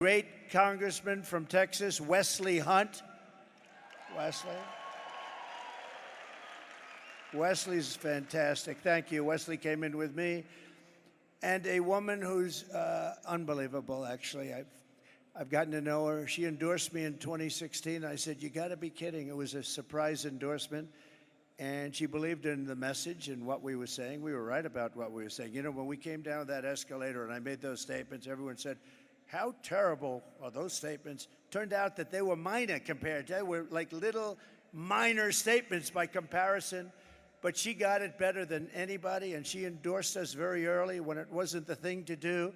Great congressman from Texas, Wesley Hunt. Wesley's fantastic. Thank you. Wesley came in with me. And a woman who's unbelievable, actually. I've gotten to know her. She endorsed me in 2016. I said, you got to be kidding. It was a surprise endorsement. And she believed in the message and what we were saying. We were right about what we were saying. You know, when we came down that escalator and I made those statements, everyone said, how terrible are those statements? Turned out that they were minor compared to, they were like little minor statements by comparison. But she got it better than anybody, and she endorsed us very early when it wasn't the thing to do.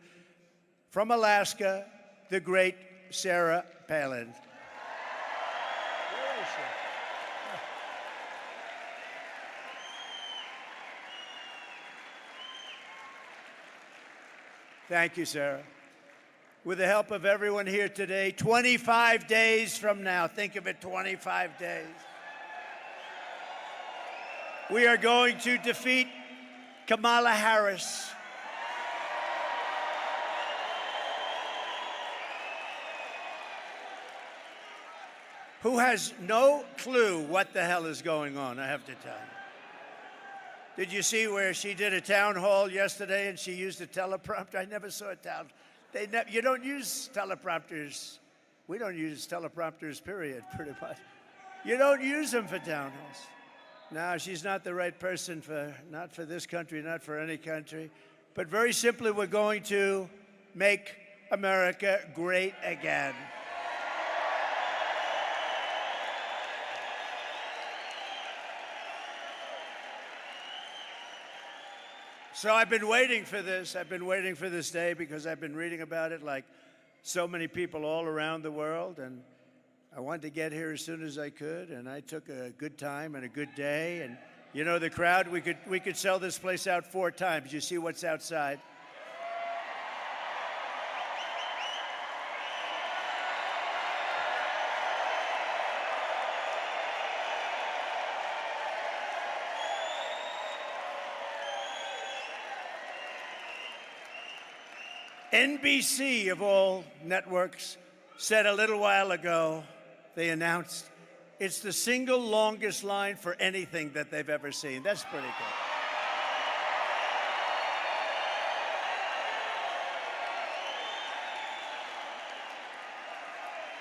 From Alaska, the great Sarah Palin. Where is she? Thank you, Sarah. With the help of everyone here today, 25 days from now, think of it, 25 days, we are going to defeat Kamala Harris. Who has no clue what the hell is going on, I have to tell you. Did you see where she did a town hall yesterday and she used a teleprompter? I never saw a town. You don't use teleprompters. We don't use teleprompters, period, pretty much. You don't use them for town halls. No, she's not the right person not for this country, not for any country. But very simply, we're going to make America great again. So I've been waiting for this. I've been waiting for this day because I've been reading about it like so many people all around the world. And I wanted to get here as soon as I could. And I took a good time and a good day. And you know, the crowd, we could sell this place out 4 times. You see what's outside? NBC, of all networks, said a little while ago, they announced, it's the single longest line for anything that they've ever seen. That's pretty good.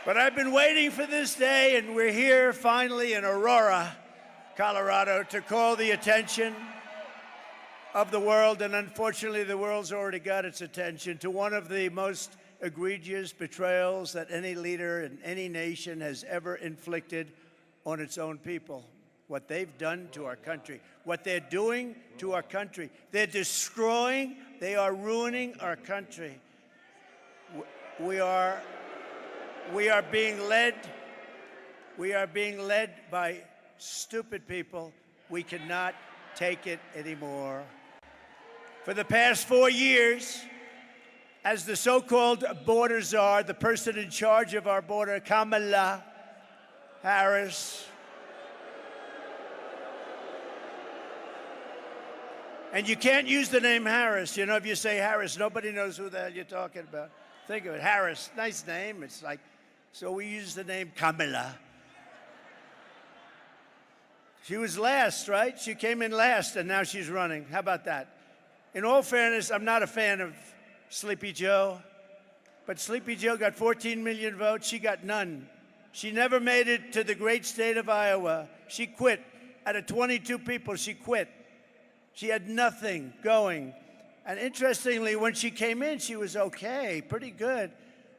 But I've been waiting for this day, and we're here finally in Aurora, Colorado, to call the attention of the world, and unfortunately the world's already got its attention, to one of the most egregious betrayals that any leader in any nation has ever inflicted on its own people. What they've done to our country, what they're doing to our country. They're destroying, they are ruining our country. We are being led by stupid people. We cannot take it anymore. For the past 4 years, as the so-called border czar, the person in charge of our border, Kamala Harris, and you can't use the name Harris. You know, if you say Harris, nobody knows who the hell you're talking about. Think of it, Harris, nice name. It's like, so we use the name Kamala. She was last, right? She came in last, and now she's running. How about that? In all fairness, I'm not a fan of Sleepy Joe, but Sleepy Joe got 14 million votes. She got none. She never made it to the great state of Iowa. She quit. Out of 22 people, she quit. She had nothing going. And interestingly, when she came in, she was okay, pretty good.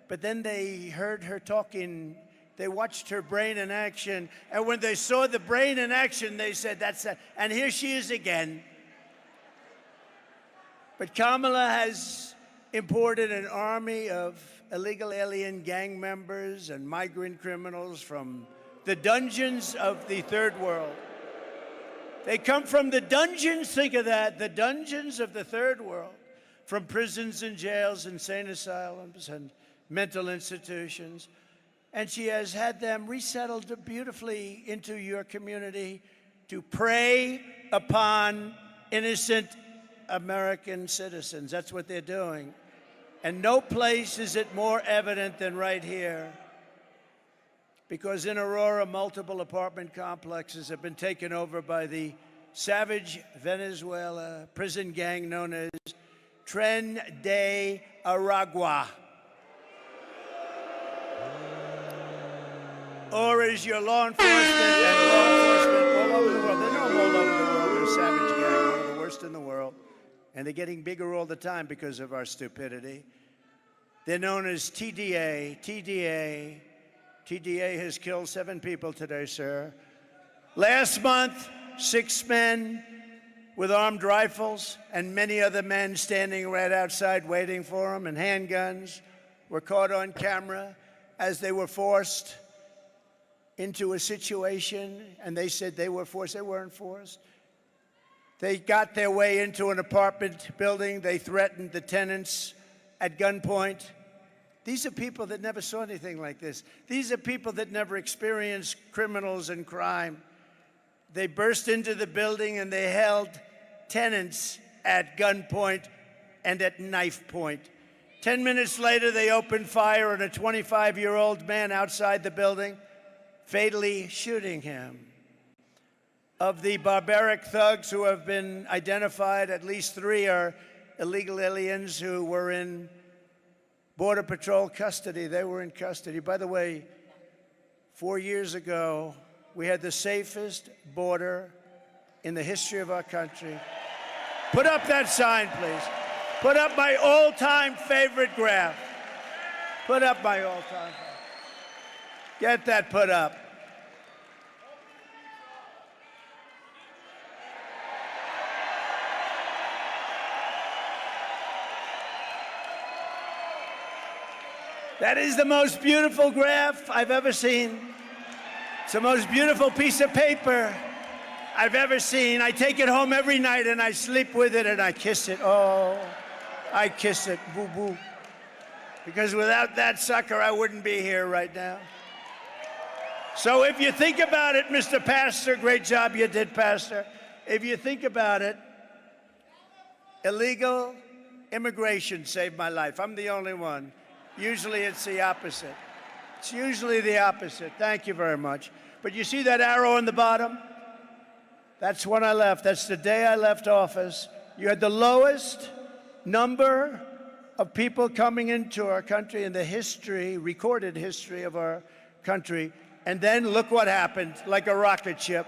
But then they heard her talking. They watched her brain in action. And when they saw the brain in action, they said, that's it. And here she is again. But Kamala has imported an army of illegal alien gang members and migrant criminals from the dungeons of the third world. They come from the dungeons, think of that, the dungeons of the third world, from prisons and jails, insane asylums, and mental institutions. And she has had them resettled beautifully into your community to prey upon innocent American citizens. That's what they're doing. And no place is it more evident than right here, because in Aurora, multiple apartment complexes have been taken over by the savage Venezuela prison gang known as Tren de Aragua. Or is your law enforcement and law enforcement all over the world? They're known all over the world. They're a savage gang, one of the worst in the world. And they're getting bigger all the time because of our stupidity. They're known as TDA. TDA has killed 7 people today, sir. Last month, 6 men with armed rifles and many other men standing right outside waiting for them, and handguns were caught on camera as they were forced into a situation, and they said they were forced. They weren't forced. They got their way into an apartment building. They threatened the tenants at gunpoint. These are people that never saw anything like this. These are people that never experienced criminals and crime. They burst into the building and they held tenants at gunpoint and at knife point. 10 minutes later, they opened fire on a 25-year-old man outside the building, fatally shooting him. Of the barbaric thugs who have been identified, at least 3 are illegal aliens who were in Border Patrol custody. They were in custody. By the way, 4 years ago, we had the safest border in the history of our country. Put up that sign, please. Put up my all-time favorite graph. Put up my all-time favorite. Get that put up. That is the most beautiful graph I've ever seen. It's the most beautiful piece of paper I've ever seen. I take it home every night and I sleep with it and I kiss it. Oh, I kiss it, boo-boo. Because without that sucker, I wouldn't be here right now. So if you think about it, Mr. Pastor, great job you did, Pastor. If you think about it, illegal immigration saved my life. I'm the only one. Usually it's the opposite. It's usually the opposite. Thank you very much. But you see that arrow on the bottom? That's when I left. That's the day I left office. You had the lowest number of people coming into our country in the history, recorded history of our country. And then look what happened, like a rocket ship.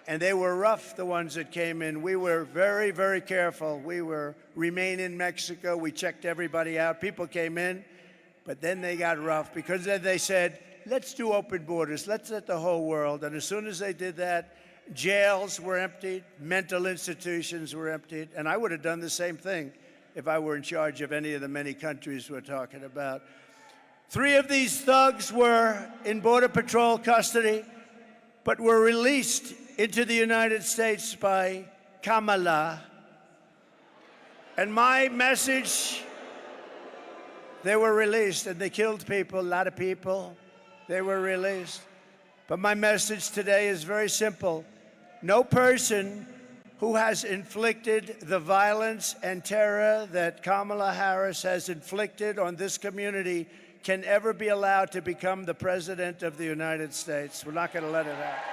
And they were rough, the ones that came in. We were very, very careful. We were remain in Mexico. We checked everybody out. People came in, but then they got rough because then they said, let's do open borders. Let's let the whole world. And as soon as they did that, jails were emptied, mental institutions were emptied. And I would have done the same thing if I were in charge of any of the many countries we're talking about. 3 of these thugs were in Border Patrol custody, but were released into the United States by Kamala. And my message, they were released and they killed people, a lot of people. They were released. But my message today is very simple. No person who has inflicted the violence and terror that Kamala Harris has inflicted on this community can ever be allowed to become the President of the United States. We're not going to let it happen.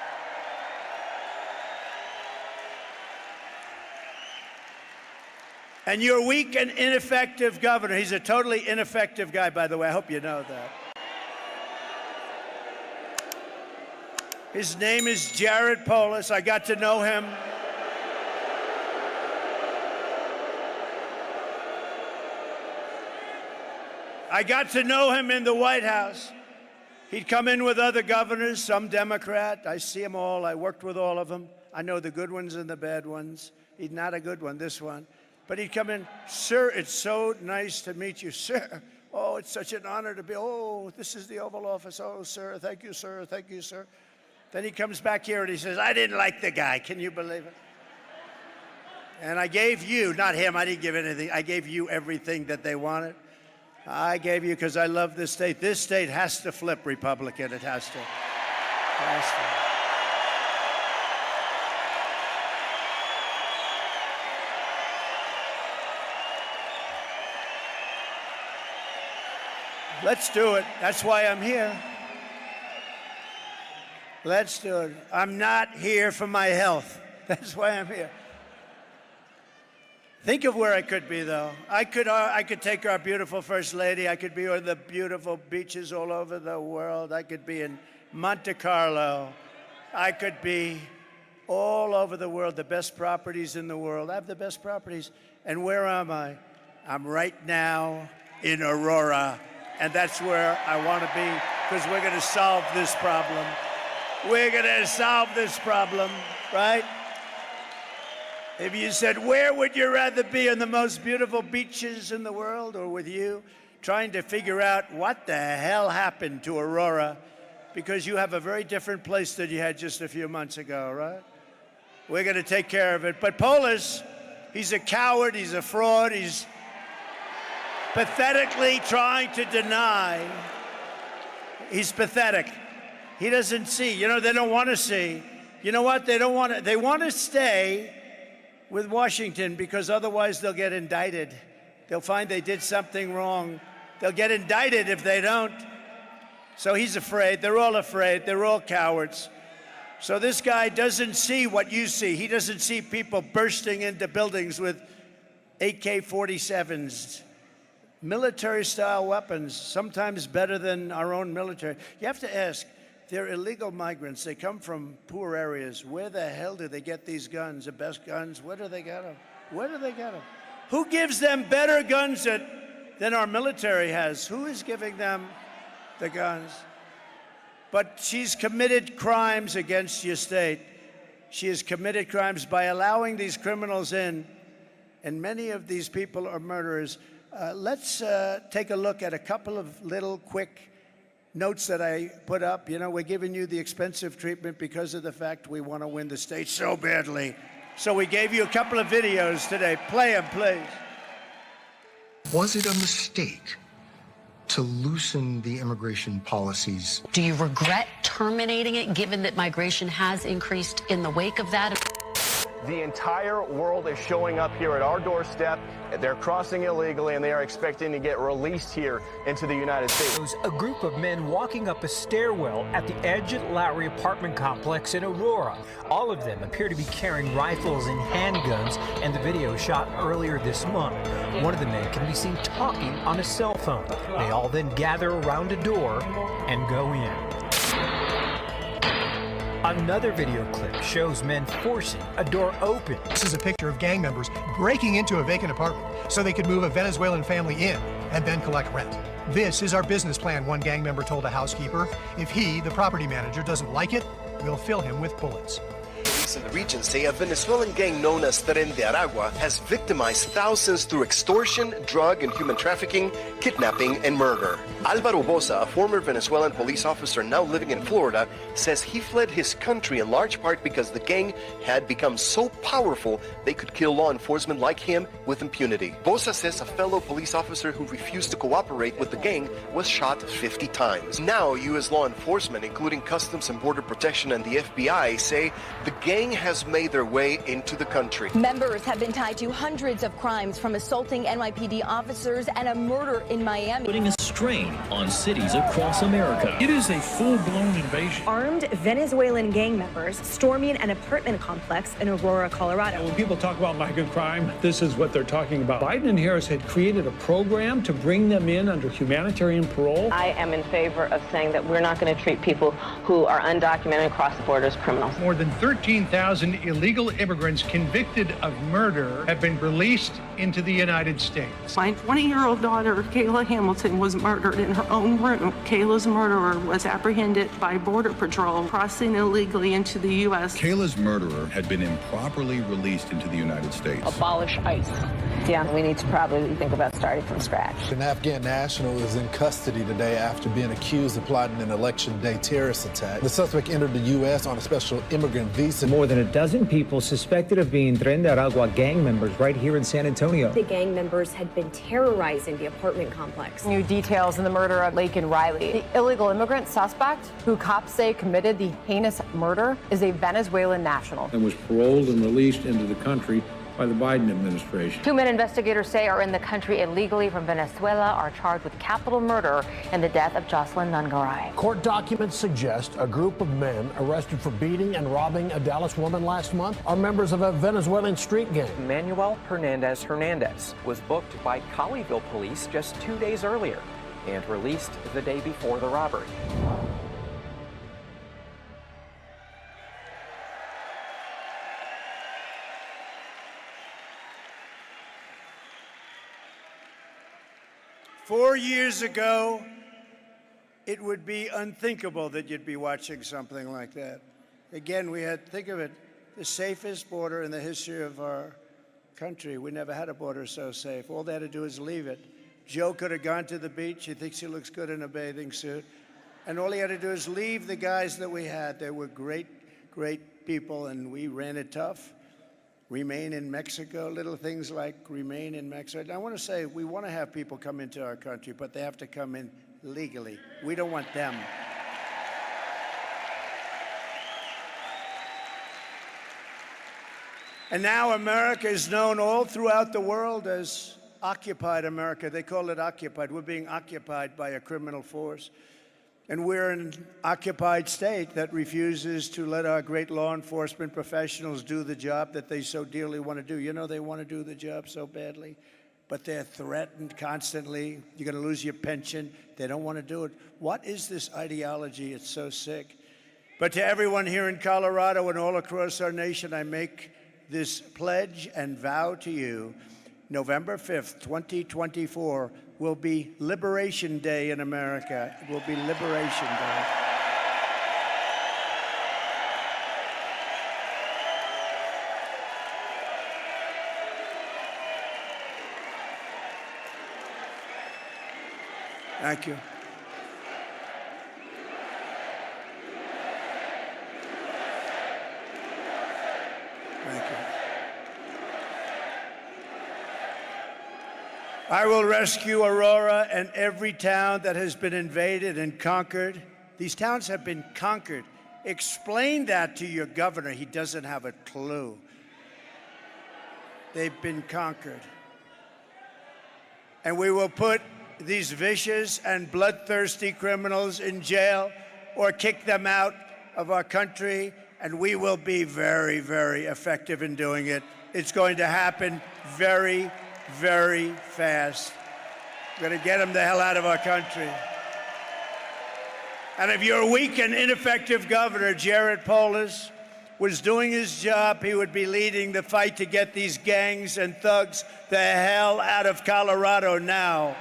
And your weak and ineffective governor, he's a totally ineffective guy, by the way. I hope you know that. His name is Jared Polis. I got to know him. I got to know him in the White House. He'd come in with other governors, some Democrat. I see them all. I worked with all of them. I know the good ones and the bad ones. He's not a good one, this one. But he'd come in, sir, it's so nice to meet you, sir. Oh, it's such an honor to be, oh, this is the Oval Office. Oh, sir, thank you, sir, thank you, sir. Then he comes back here and he says, I didn't like the guy. Can you believe it? And I gave you, not him, I didn't give anything. I gave you everything that they wanted. I gave you because I love this state. This state has to flip Republican. It has to. It has to. Let's do it. That's why I'm here. Let's do it. I'm not here for my health. That's why I'm here. Think of where I could be, though. I could take our beautiful First Lady. I could be on the beautiful beaches all over the world. I could be in Monte Carlo. I could be all over the world, the best properties in the world. I have the best properties. And where am I? I'm right now in Aurora. And that's where I want to be, because we're going to solve this problem. We're going to solve this problem, right? If you said, where would you rather be, on the most beautiful beaches in the world or with you, trying to figure out what the hell happened to Aurora, because you have a very different place than you had just a few months ago, right? We're going to take care of it. But Polis, he's a coward, he's a fraud, he's pathetically trying to deny. He's pathetic. He doesn't see. You know, they don't want to see. You know what? They don't want to. They want to stay with Washington because otherwise they'll get indicted. They'll find they did something wrong. They'll get indicted if they don't. So he's afraid. They're all afraid. They're all cowards. So this guy doesn't see what you see. He doesn't see people bursting into buildings with AK-47s, military-style weapons, sometimes better than our own military. You have to ask, they're illegal migrants. They come from poor areas. Where the hell do they get these guns, the best guns? Where do they get them? Where do they get them? Who gives them better guns than our military has? Who is giving them the guns? But she's committed crimes against your state. She has committed crimes by allowing these criminals in, and many of these people are murderers. Let's take a look at a couple of little quick notes that I put up. You know, we're giving you the expensive treatment because of the fact we want to win the state so badly. So we gave you a couple of videos today. Play them, please. Was it a mistake to loosen the immigration policies? Do you regret terminating it, given that migration has increased in the wake of that? The entire world is showing up here at our doorstep. They're crossing illegally, and they are expecting to get released here into the United States. A group of men walking up a stairwell at the Edgett Lowry apartment complex in Aurora. All of them appear to be carrying rifles and handguns, and the video shot earlier this month. One of the men can be seen talking on a cell phone. They all then gather around a door and go in. Another video clip shows men forcing a door open. This is a picture of gang members breaking into a vacant apartment so they could move a Venezuelan family in and then collect rent. This is our business plan, one gang member told a housekeeper. If he, the property manager, doesn't like it, we'll fill him with bullets. Police in the region say a Venezuelan gang known as Tren de Aragua has victimized thousands through extortion, drug and human trafficking, kidnapping, and murder. Alvaro Boza, a former Venezuelan police officer now living in Florida, says he fled his country in large part because the gang had become so powerful they could kill law enforcement like him with impunity. Boza says a fellow police officer who refused to cooperate with the gang was shot 50 times. Now, U.S. law enforcement, including Customs and Border Protection and the FBI, say the gang has made their way into the country. Members have been tied to hundreds of crimes, from assaulting NYPD officers and a murder in Miami. Putting a strain on cities across America. It is a full-blown invasion. Armed Venezuelan gang members storming an apartment complex in Aurora, Colorado. When people talk about migrant crime, this is what they're talking about. Biden and Harris had created a program to bring them in under humanitarian parole. I am in favor of saying that we're not going to treat people who are undocumented across the border as criminals. More than 13,000 illegal immigrants convicted of murder have been released into the United States. My 20-year-old daughter, Kayla Hamilton, was murdered in her own room. Kayla's murderer was apprehended by Border Patrol crossing illegally into the U.S. Kayla's murderer had been improperly released into the United States. Abolish ICE. Yeah, we need to probably think about starting from scratch. An Afghan national is in custody today after being accused of plotting an election day terrorist attack. The suspect entered the U.S. on a special immigrant visa. More than a dozen people suspected of being Tren de Aragua gang members right here in San Antonio. The gang members had been terrorizing the apartment complex. New details in the murder of Laken Riley. The illegal immigrant suspect, who cops say committed the heinous murder, is a Venezuelan national. And was paroled and released into the country by the Biden administration. 2 men investigators say are in the country illegally from Venezuela are charged with capital murder in the death of Jocelyn Nungaray. Court documents suggest a group of men arrested for beating and robbing a Dallas woman last month are members of a Venezuelan street gang. Manuel Hernandez was booked by Colleyville police just 2 days earlier and released the day before the robbery. Four years ago, it would be unthinkable that you'd be watching something like that. Again, we had, think of it, the safest border in the history of our country. We never had a border so safe. All they had to do is leave it. Joe could have gone to the beach. He thinks he looks good in a bathing suit. And all he had to do is leave the guys that we had. They were great, great people, and we ran it tough. Remain in Mexico, little things like remain in Mexico. And I want to say, we want to have people come into our country, but they have to come in legally. We don't want them. And now America is known all throughout the world as occupied America. They call it occupied. We're being occupied by a criminal force. And we're an occupied state that refuses to let our great law enforcement professionals do the job that they so dearly want to do. You know, they want to do the job so badly, but they're threatened constantly. You're going to lose your pension. They don't want to do it. What is this ideology? It's so sick. But to everyone here in Colorado and all across our nation, I make this pledge and vow to you. November 5th, 2024 will be Liberation Day in America. It will be Liberation Day. Thank you. Thank you. I will rescue Aurora and every town that has been invaded and conquered. These towns have been conquered. Explain that to your governor. He doesn't have a clue. They've been conquered. And we will put these vicious and bloodthirsty criminals in jail or kick them out of our country, and we will be very, very effective in doing it. It's going to happen very, very fast. We're going to get them the hell out of our country. And if you're a weak and ineffective governor, Jared Polis was doing his job, he would be leading the fight to get these gangs and thugs the hell out of Colorado now.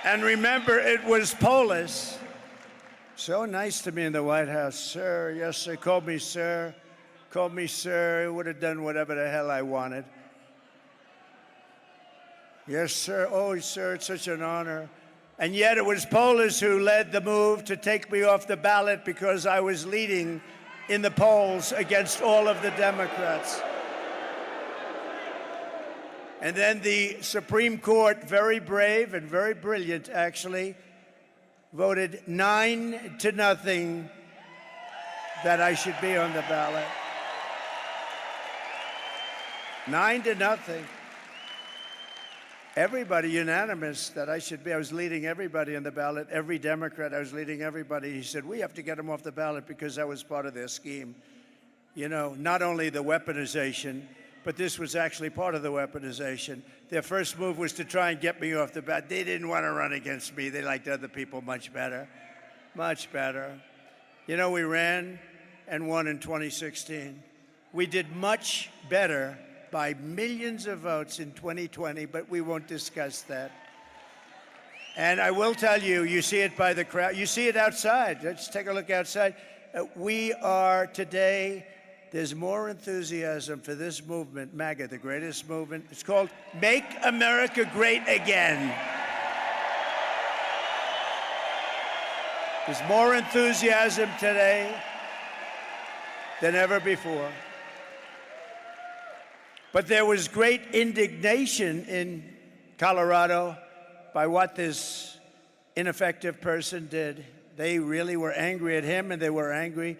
And remember, it was Polis. So nice to me in the White House. Sir, yes, sir, called me sir. Called me sir, would have done whatever the hell I wanted. Yes, sir. Oh, sir, it's such an honor. And yet it was Polis who led the move to take me off the ballot because I was leading in the polls against all of the Democrats. And then the Supreme Court, very brave and very brilliant, actually, voted 9-0 that I should be on the ballot. 9-0. Everybody unanimous that I should be. I was leading everybody on the ballot, every Democrat. I was leading everybody. He said, we have to get him off the ballot because that was part of their scheme. You know, not only the weaponization, but this was actually part of the weaponization. Their first move was to try and get me off the ballot. They didn't want to run against me. They liked other people much better, much better. You know, we ran and won in 2016. We did much better by millions of votes in 2020, but we won't discuss that. And I will tell you, you see it by the crowd. You see it outside. Let's take a look outside. We are today, there's more enthusiasm for this movement, MAGA, the greatest movement. It's called Make America Great Again. There's more enthusiasm today than ever before. But there was great indignation in Colorado by what this ineffective person did. They really were angry at him, and they were angry.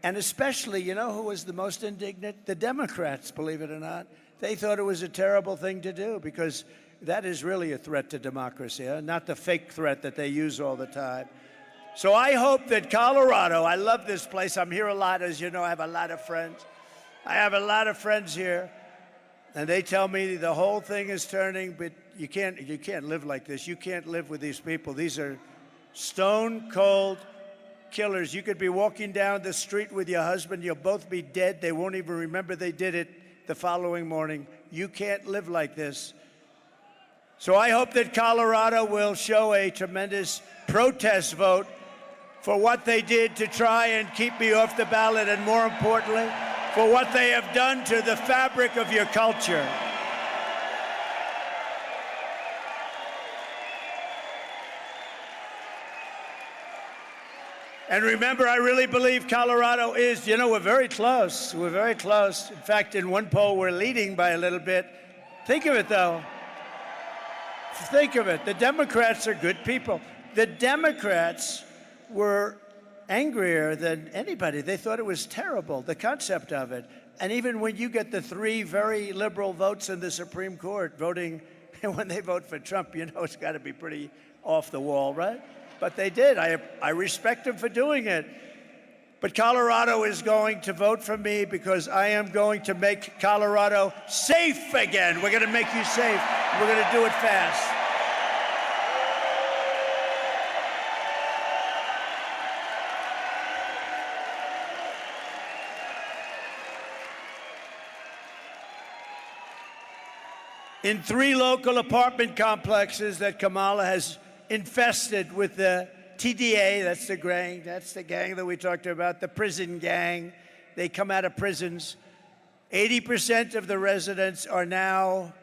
And especially, you know who was the most indignant? The Democrats, believe it or not. They thought it was a terrible thing to do because that is really a threat to democracy, not the fake threat that they use all the time. So I hope that Colorado, I love this place. I'm here a lot, as you know, I have a lot of friends. I have a lot of friends here, and they tell me the whole thing is turning, but you can't live like this. You can't live with these people. These are stone cold killers. You could be walking down the street with your husband. You'll both be dead. They won't even remember they did it the following morning. You can't live like this. So I hope that Colorado will show a tremendous protest vote for what they did to try and keep me off the ballot, and more importantly, for what they have done to the fabric of your culture. And remember, I really believe Colorado is, you know, we're very close. We're very close. In fact, in one poll, we're leading by a little bit. Think of it, though. Think of it. The Democrats are good people. The Democrats were angrier than anybody. They thought it was terrible, the concept of it. And even when you get the 3 very liberal votes in the Supreme Court voting, when they vote for Trump, you know it's got to be pretty off the wall, right? But they did. I respect them for doing it. But Colorado is going to vote for me because I am going to make Colorado safe again. We're going to make you safe. We're going to do it fast. In 3 local apartment complexes that Kamala has infested with the TDA, that's the gang that we talked about, the prison gang. They come out of prisons. 80% of the residents are now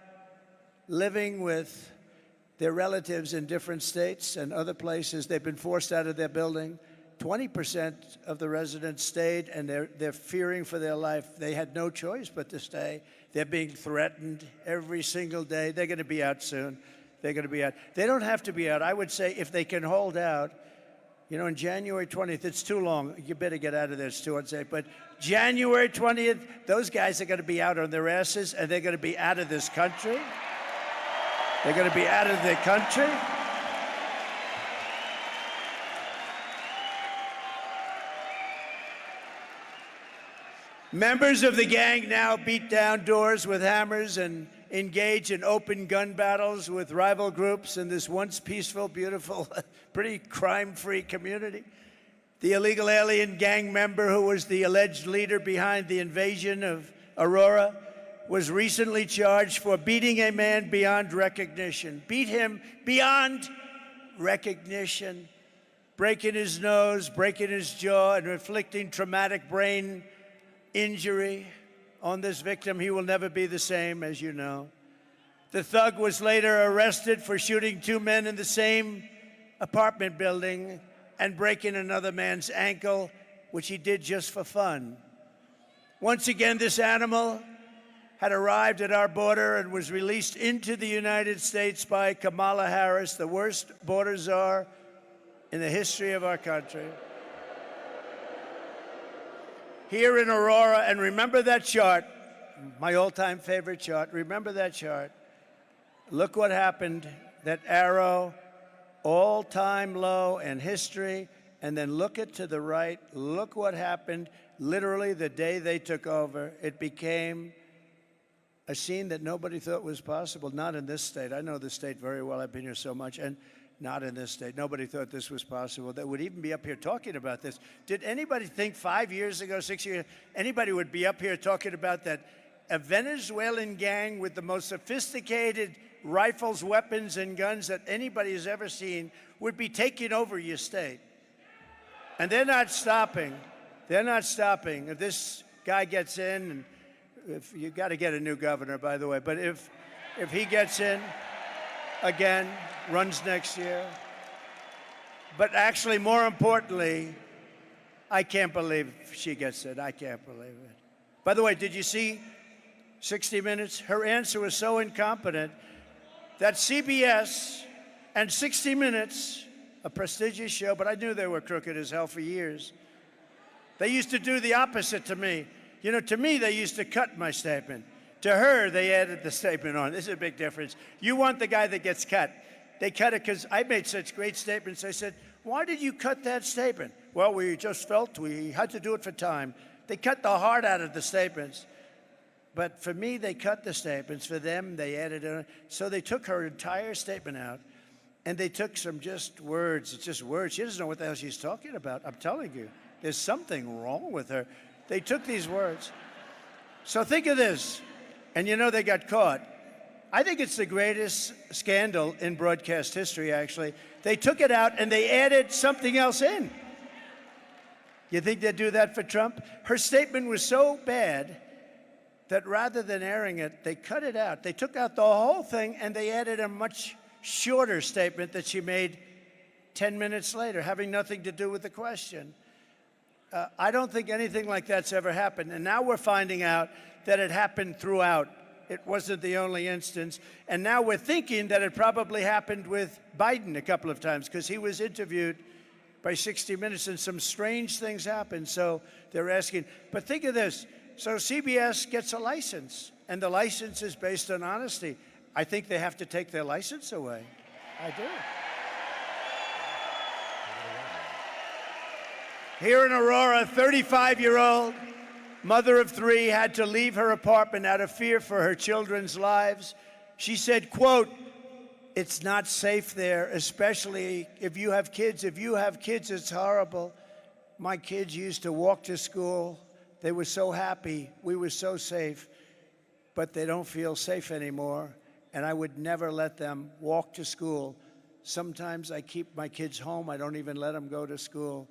living with their relatives in different states and other places. They've been forced out of their building. 20% of the residents stayed, and they're fearing for their life. They had no choice but to stay. They're being threatened every single day. They're going to be out soon. They're going to be out. They don't have to be out. I would say if they can hold out, you know, on January 20th, it's too long. You better get out of there. It's too unsafe. But January 20th, those guys are going to be out on their asses, and they're going to be out of this country. They're going to be out of their country. Members of the gang now beat down doors with hammers and engage in open gun battles with rival groups in this once peaceful, beautiful, pretty crime-free community. The illegal alien gang member who was the alleged leader behind the invasion of Aurora was recently charged for beating a man beyond recognition. Beat him beyond recognition, breaking his nose, breaking his jaw, and inflicting traumatic brain injury on this victim. He will never be the same, as you know. The thug was later arrested for shooting 2 men in the same apartment building and breaking another man's ankle, which he did just for fun. Once again, this animal had arrived at our border and was released into the United States by Kamala Harris, the worst border czar in the history of our country. Here in Aurora, and remember that chart, my all-time favorite chart, remember that chart. Look what happened, that arrow, all-time low in history, and then look it to the right, look what happened literally the day they took over. It became a scene that nobody thought was possible, not in this state. I know this state very well, I've been here so much, and not in this state. Nobody thought this was possible, that would even be up here talking about this. Did anybody think 5 years ago, 6 years, anybody would be up here talking about that a Venezuelan gang with the most sophisticated rifles, weapons, and guns that anybody has ever seen would be taking over your state? And they're not stopping. They're not stopping. If this guy gets in, and if you got to get a new governor, by the way, but if he gets in again, runs next year. But actually, more importantly, I can't believe she gets it. I can't believe it. By the way, did you see 60 Minutes? Her answer was so incompetent that CBS and 60 Minutes, a prestigious show, but I knew they were crooked as hell for years, They used to do the opposite to me. You know, to me, they used to cut my statement. To her, they added the statement on. This is a big difference. You want the guy that gets cut. They cut it because I made such great statements. I said, why did you cut that statement? Well, we just felt we had to do it for time. They cut the heart out of the statements. But for me, they cut the statements. For them, they added it. So they took her entire statement out, and they took some just words. It's just words. She doesn't know what the hell she's talking about. I'm telling you, there's something wrong with her. They took these words. So think of this. And you know they got caught. I think it's the greatest scandal in broadcast history, actually. They took it out and they added something else in. You think they'd do that for Trump? Her statement was so bad that rather than airing it, they cut it out. They took out the whole thing and they added a much shorter statement that she made 10 minutes later, having nothing to do with the question. I don't think anything like that's ever happened. And now we're finding out that it happened throughout. It wasn't the only instance. And now we're thinking that it probably happened with Biden a couple of times because he was interviewed by 60 Minutes and some strange things happened. So they're asking, but think of this. So CBS gets a license, and the license is based on honesty. I think they have to take their license away. I do. Here in Aurora, a 35-year-old mother of three had to leave her apartment out of fear for her children's lives. She said, quote, "It's not safe there, especially if you have kids. If you have kids, it's horrible. My kids used to walk to school. They were so happy. We were so safe, but they don't feel safe anymore, and I would never let them walk to school. Sometimes I keep my kids home. I don't even let them go to school."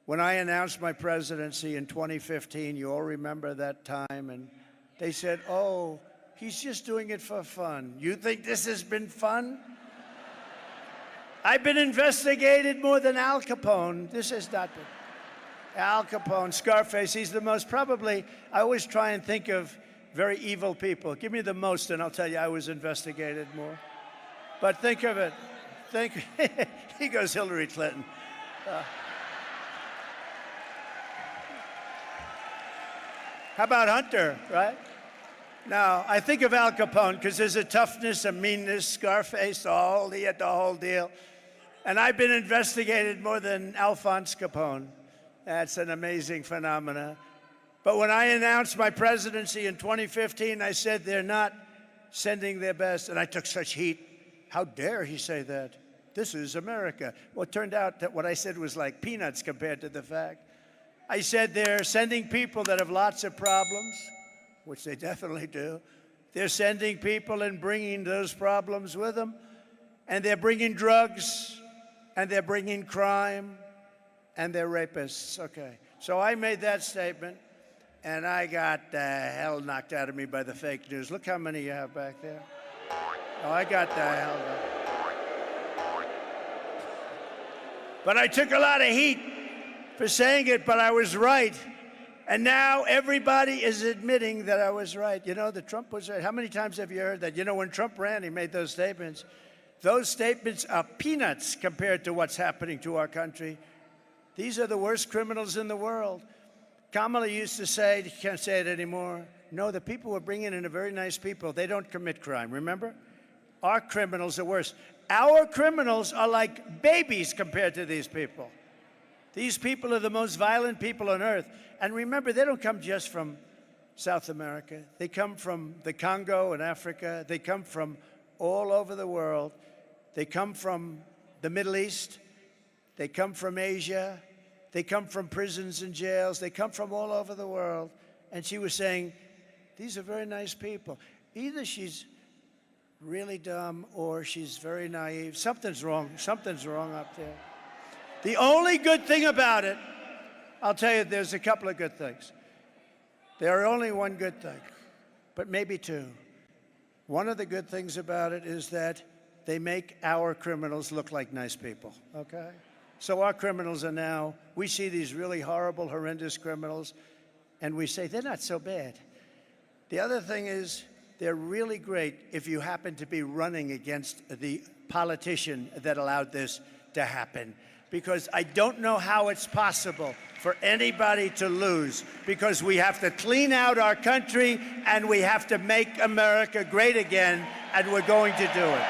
When I announced my presidency in 2015, you all remember that time, and they said, oh, he's just doing it for fun. You think this has been fun? I've been investigated more than Al Capone. This has not been. Al Capone, Scarface, he's the most probably, I always try and think of very evil people. Give me the most and I'll tell you I was investigated more. But think of it. He goes Hillary Clinton. How about Hunter, right? Now, I think of Al Capone because there's a toughness, a meanness, Scarface, he had the whole deal. And I've been investigated more than Alphonse Capone. That's an amazing phenomena. But when I announced my presidency in 2015, I said they're not sending their best. And I took such heat. How dare he say that? This is America. Well, it turned out that what I said was like peanuts compared to the fact. I said they're sending people that have lots of problems, which they definitely do. They're sending people and bringing those problems with them. And they're bringing drugs, and they're bringing crime, and they're rapists. Okay. So I made that statement, and I got the hell knocked out of me by the fake news. Look how many you have back there. Oh, I got the hell knocked. But I took a lot of heat for saying it, but I was right. And now everybody is admitting that I was right. You know, that Trump was right. How many times have you heard that? You know, when Trump ran, he made those statements. Those statements are peanuts compared to what's happening to our country. These are the worst criminals in the world. Kamala used to say, you can't say it anymore, no, the people we're bringing in are very nice people. They don't commit crime, remember? Our criminals are worse. Our criminals are like babies compared to these people. These people are the most violent people on earth. And remember, they don't come just from South America. They come from the Congo and Africa. They come from all over the world. They come from the Middle East. They come from Asia. They come from prisons and jails. They come from all over the world. And she was saying, these are very nice people. Either she's really dumb or she's very naive. Something's wrong. Something's wrong up there. The only good thing about it, I'll tell you, there's a couple of good things. There are only one good thing, but maybe two. One of the good things about it is that they make our criminals look like nice people, okay? So our criminals are now, we see these really horrible, horrendous criminals, and we say, they're not so bad. The other thing is, they're really great if you happen to be running against the politician that allowed this to happen. because I don't know how it's possible for anybody to lose, because we have to clean out our country and we have to make America great again, and we're going to do it.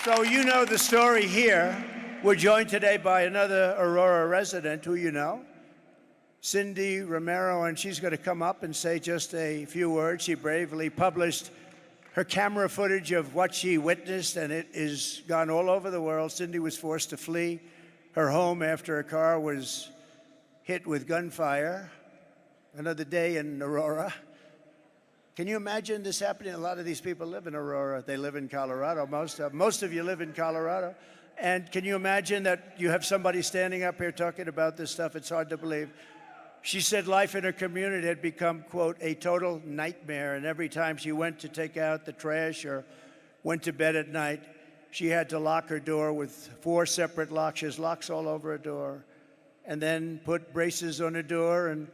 So you know the story here. We're joined today by another Aurora resident who you know, Cindy Romero, and she's going to come up and say just a few words. She bravely published her camera footage of what she witnessed, and it is gone all over the world. Cindy was forced to flee her home after her car was hit with gunfire. Another day in Aurora. Can you imagine this happening? A lot of these people live in Aurora. They live in Colorado. Most of you live in Colorado. And can you imagine that you have somebody standing up here talking about this stuff? It's hard to believe. She said life in her community had become, quote, a total nightmare. And every time she went to take out the trash or went to bed at night, she had to lock her door with 4 separate locks. She has locks all over her door. And then put braces on her door. And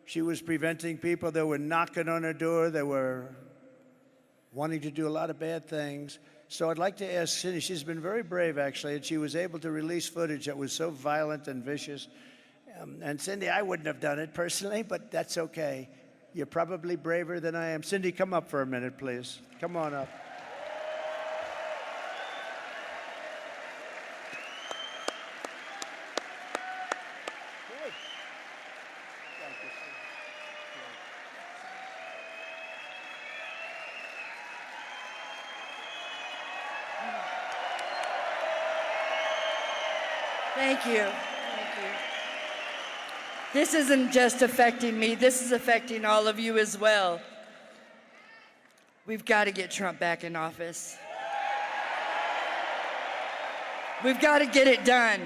she was preventing people that were knocking on her door. They were wanting to do a lot of bad things. So I'd like to ask Cindy, she's been very brave, actually, and she was able to release footage that was so violent and vicious. And Cindy, I wouldn't have done it personally, but that's okay. You're probably braver than I am. Cindy, come up for a minute, please. Come on up. Good. Thank you, Cindy. Thank you. Thank you. This isn't just affecting me, this is affecting all of you as well. We've got to get Trump back in office. We've got to get it done.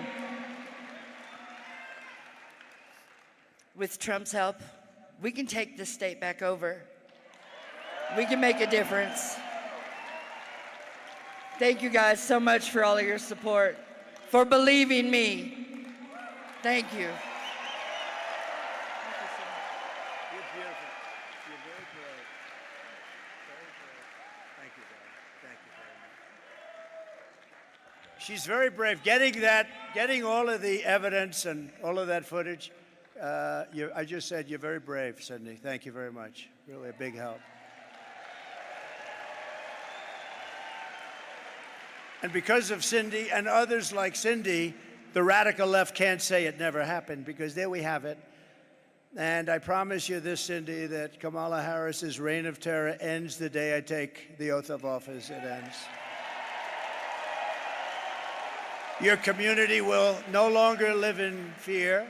With Trump's help, we can take this state back over. We can make a difference. Thank you guys so much for all of your support, for believing me. Thank you. You're beautiful. You're very brave. Very brave. Thank you, darling. Thank you very much. She's very brave. Getting all of the evidence and all of that footage. I just said you're very brave, Cindy. Thank you very much. Really a big help. And because of Cindy and others like Cindy, the radical left can't say it never happened, because there we have it. And I promise you this, Cindy, that Kamala Harris's reign of terror ends the day I take the oath of office. It ends. Your community will no longer live in fear.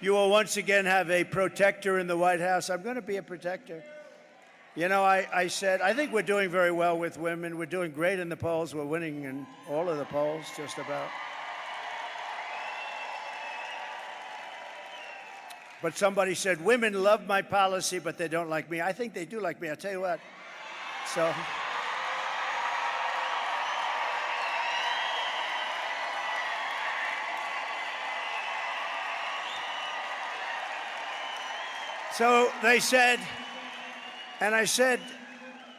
You will once again have a protector in the White House. I'm going to be a protector. You know, I said, I think we're doing very well with women. We're doing great in the polls. We're winning in all of the polls, just about. But somebody said, women love my policy, but they don't like me. I think they do like me. I'll tell you what. So they said, and I said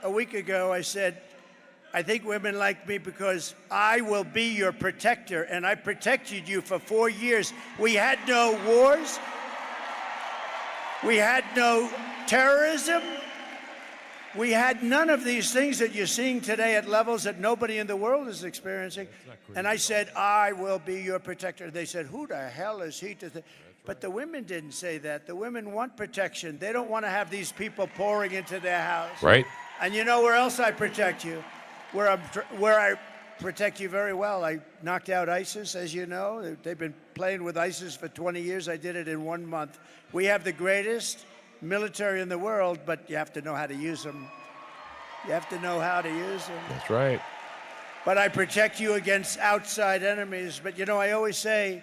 a week ago, I said, I think women like me because I will be your protector, and I protected you for 4 years. We had no wars. We had no terrorism. We had none of these things that you're seeing today at levels that nobody in the world is experiencing. And I said, I will be your protector. They said, who the hell is he to think? But the women didn't say that. The women want protection. They don't want to have these people pouring into their house. Right. And you know where else I protect you? Where I protect you very well. I knocked out ISIS, as you know. They've been playing with ISIS for 20 years. I did it in 1 month. We have the greatest military in the world, but you have to know how to use them. You have to know how to use them. That's right. But I protect you against outside enemies. But, you know, I always say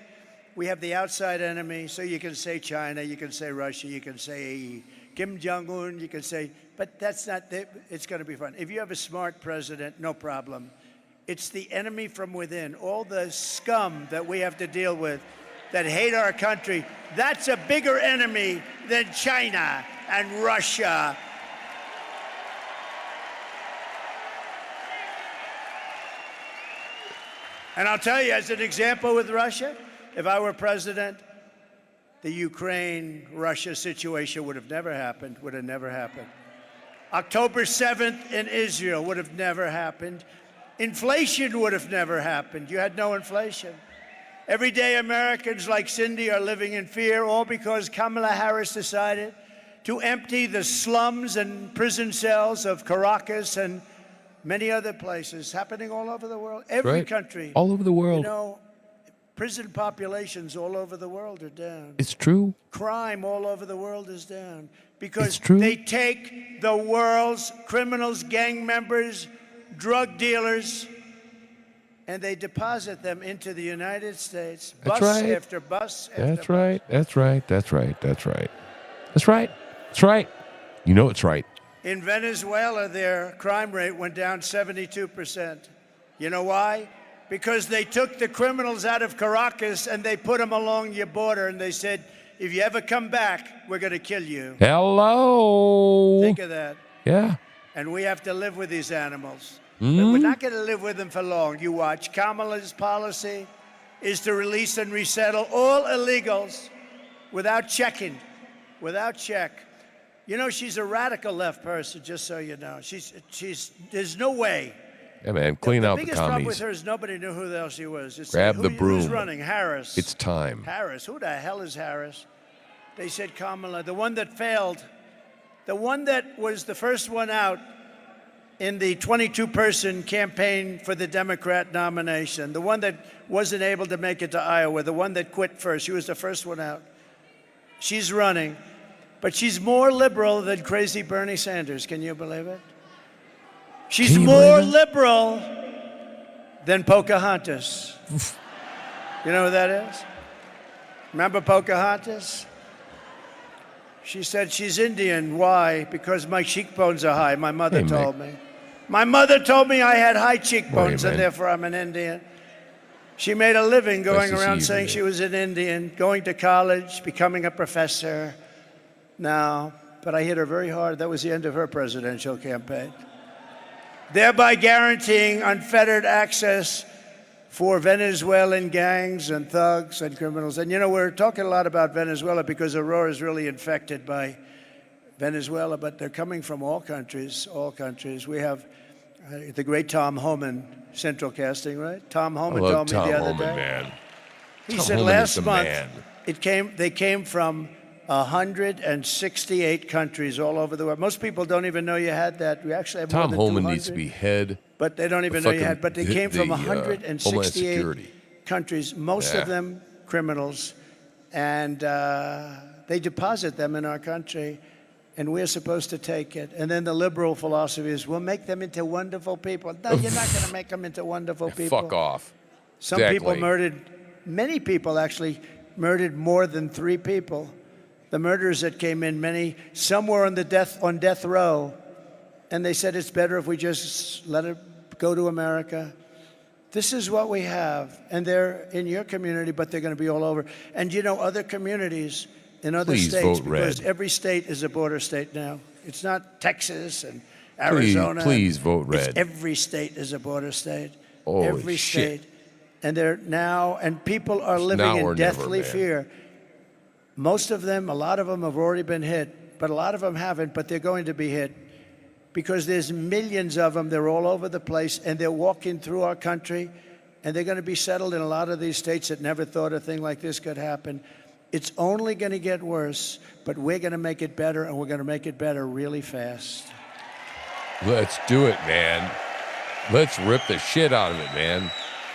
we have the outside enemy, so you can say China, you can say Russia, you can say Kim Jong-un, you can say, but that's not, it's going to be fun. If you have a smart president, no problem. It's the enemy from within, all the scum that we have to deal with that hate our country. That's a bigger enemy than China and Russia And I'll tell you, as an example with Russia, if I were president, the Ukraine-Russia situation would have never happened, October 7th in Israel would have never happened. Inflation would have never happened. You had no inflation. Everyday Americans like Cindy are living in fear, all because Kamala Harris decided to empty the slums and prison cells of Caracas and many other places, happening all over the world. Every country. All over the world. You know, prison populations all over the world are down. It's true. Crime all over the world is down because It's true. they take the world's criminals, gang members, drug dealers, and they deposit them into the United States, That's bus right. after bus after That's bus. right. That's right. That's right. That's right. That's right. That's right. You know it's right. In Venezuela, their crime rate went down 72%. You know why? Because they took the criminals out of Caracas and they put them along your border and they said, if you ever come back, we're going to kill you. Hello. Think of that. Yeah. And we have to live with these animals. But Mm. we're not going to live with them for long. You watch. Kamala's policy is to release and resettle all illegals without checking, without check. You know, she's a radical left person, just so you know. There's no way. Yeah, man. Clean out the biggest problem with commies. her is nobody knew who the hell she was. Just Grab say, the Who's broom. running? Harris. It's time. Harris. Who the hell is Harris? They said Kamala, the one that failed, the one that was the first one out in the 22-person campaign for the Democrat nomination, the one that wasn't able to make it to Iowa, the one that quit first. She was the first one out. She's running, but she's more liberal than crazy Bernie Sanders. Can you believe it? She's more liberal than Pocahontas. You know who that is? Remember Pocahontas? She said she's Indian. Why? Because my cheekbones are high, my mother told me. My mother told me I had high cheekbones and therefore I'm an Indian. She made a living going around saying she was an Indian, going to college, becoming a professor. No, but I hit her very hard. That was the end of her presidential campaign. Thereby guaranteeing unfettered access for Venezuelan gangs and thugs and criminals. And you know, we're talking a lot about Venezuela because Aurora is really infected by Venezuela, but they're coming from all countries, all countries. We have the great Tom Homan, Central Casting, right? Tom Homan told me the other day. Man. He said last month they came from 168 countries all over the world. Most people don't even know you had that. We actually have Tom more than Holman 200. needs to be head. But they don't even know you had. But they came from Homeland 168 Security. countries, most of them criminals, and they deposit them in our country, and we're supposed to take it. And then the liberal philosophy is, we'll make them into wonderful people. No, you're not going to make them into wonderful people. Fuck off. Some people murdered, many people actually murdered more than 3 people. The murders that came in, some were on death row, and they said it's better if we just let it go to America. This is what we have, and they're in your community, but they're going to be all over. And you know, other communities in other states, because every state is a border state now. It's not Texas and Arizona. Please vote red. It's every state is a border state. Holy every shit. state. And they're now, and people are living in deathly fear. Most of them, a lot of them have already been hit, but a lot of them haven't, but they're going to be hit because there's millions of them. They're all over the place, and they're walking through our country, and they're going to be settled in a lot of these states that never thought a thing like this could happen. It's only going to get worse, but we're going to make it better, and we're going to make it better really fast. Let's do it, man. Let's rip the shit out of it, man.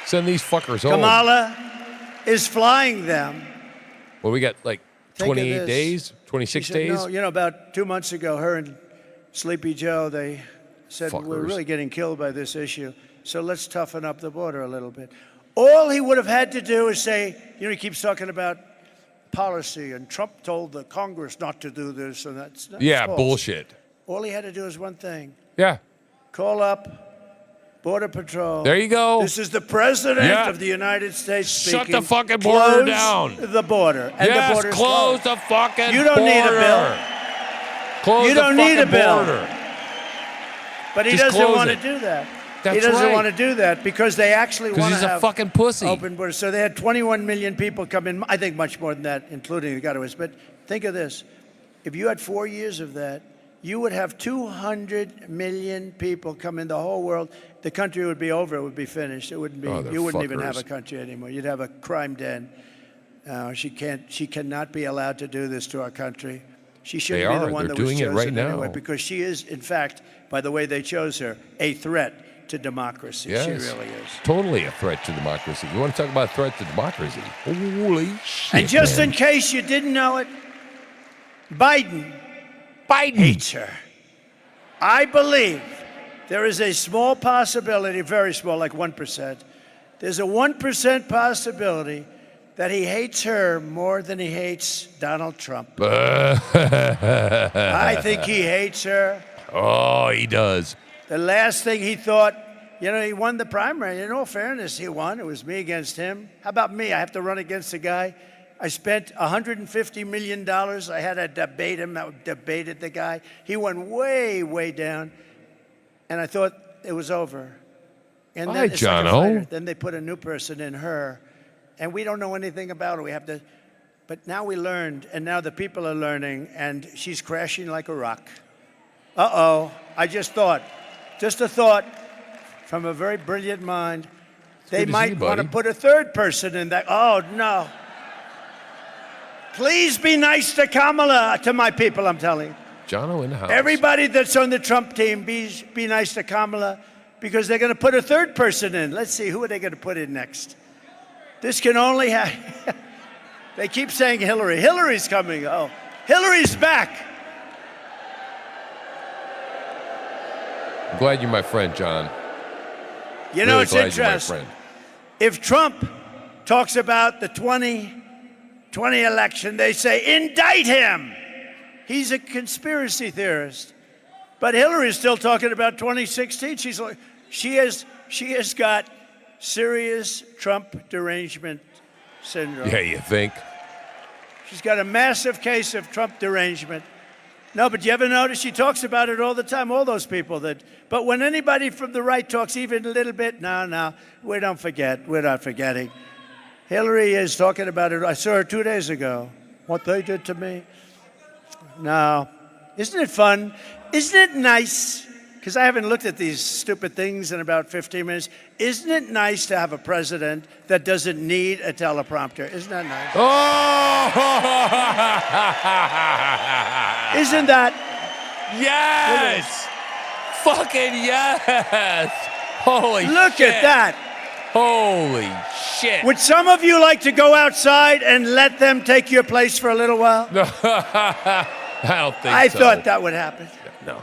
Send these fuckers home. Kamala is flying them. Well, we got like Think 28 of this. days, 26 She said, days. No, you know, about 2 months ago, her and Sleepy Joe, they said, we're really getting killed by this issue, so let's toughen up the border a little bit. All he would have had to do is say, you know, he keeps talking about policy, and Trump told the Congress not to do this, and that's false. Bullshit. All he had to do is one thing. Yeah. Call up Border Patrol. There you go. This is the President of the United States speaking. Shut the fucking border Close down. The border. And yes, the border's close closed. the fucking border. You don't need a bill. Close you the don't need a fucking bill. border. But he Just doesn't close want to it. do that. he doesn't want to do that because they actually want to have... Because he's a fucking pussy. Open borders. So they had 21 million people come in. I think much more than that, including the Gadawas. But think of this. If you had 4 years of that, you would have 200 million people come in the whole world. The country would be over. It would be finished. It wouldn't be. You wouldn't even have a country anymore. You'd have a crime den. She cannot be allowed to do this to our country. She shouldn't be the one that was chosen doing it right anyway, now. because she is, in fact, by the way they chose her, a threat to democracy. Yes. She really is. Totally a threat to democracy. You want to talk about a threat to democracy? Holy shit, And just man. in case you didn't know it, Biden hates her. I believe there is a small possibility, very small, like 1%. There's a 1% possibility that he hates her more than he hates Donald Trump. I think he hates her. Oh, he does. The last thing he thought, he won the primary. In all fairness, he won. It was me against him. How about me? I have to run against a guy. I spent $150 million. I had to debate him. I debated the guy. He went way, way down. And I thought it was over. And Hi, then it's like a Jono. fighter. Then they put a new person in her. And we don't know anything about her. We have to, but now we learned, and now the people are learning, and she's crashing like a rock. Uh-oh, I just a thought from a very brilliant mind. They might want to put a third person in that. Oh, no. Please be nice to Kamala, to my people, I'm telling you. Jono in the house. Everybody that's on the Trump team, be nice to Kamala, because they're going to put a third person in. Let's see, who are they going to put in next? This can only happen. They keep saying Hillary. Hillary's coming. Oh, Hillary's back. I'm glad you're my friend, John. You know, Really it's glad you're my interesting. friend. If Trump talks about the 2020 election, they say, indict him. He's a conspiracy theorist. But Hillary's still talking about 2016. She has got serious Trump derangement syndrome. Yeah, you think? She's got a massive case of Trump derangement. No, but you ever notice she talks about it all the time, all those people that. But when anybody from the right talks even a little bit, no, we don't forget. We're not forgetting. Hillary is talking about it. I saw her 2 days ago. What they did to me. No. Isn't it fun? Isn't it nice? Because I haven't looked at these stupid things in about 15 minutes. Isn't it nice to have a president that doesn't need a teleprompter? Isn't that nice? Oh! Isn't that? Yes! Fucking yes! Holy Look shit. at that. Holy shit. Would some of you like to go outside and let them take your place for a little while? I don't think I so. thought that would happen. No.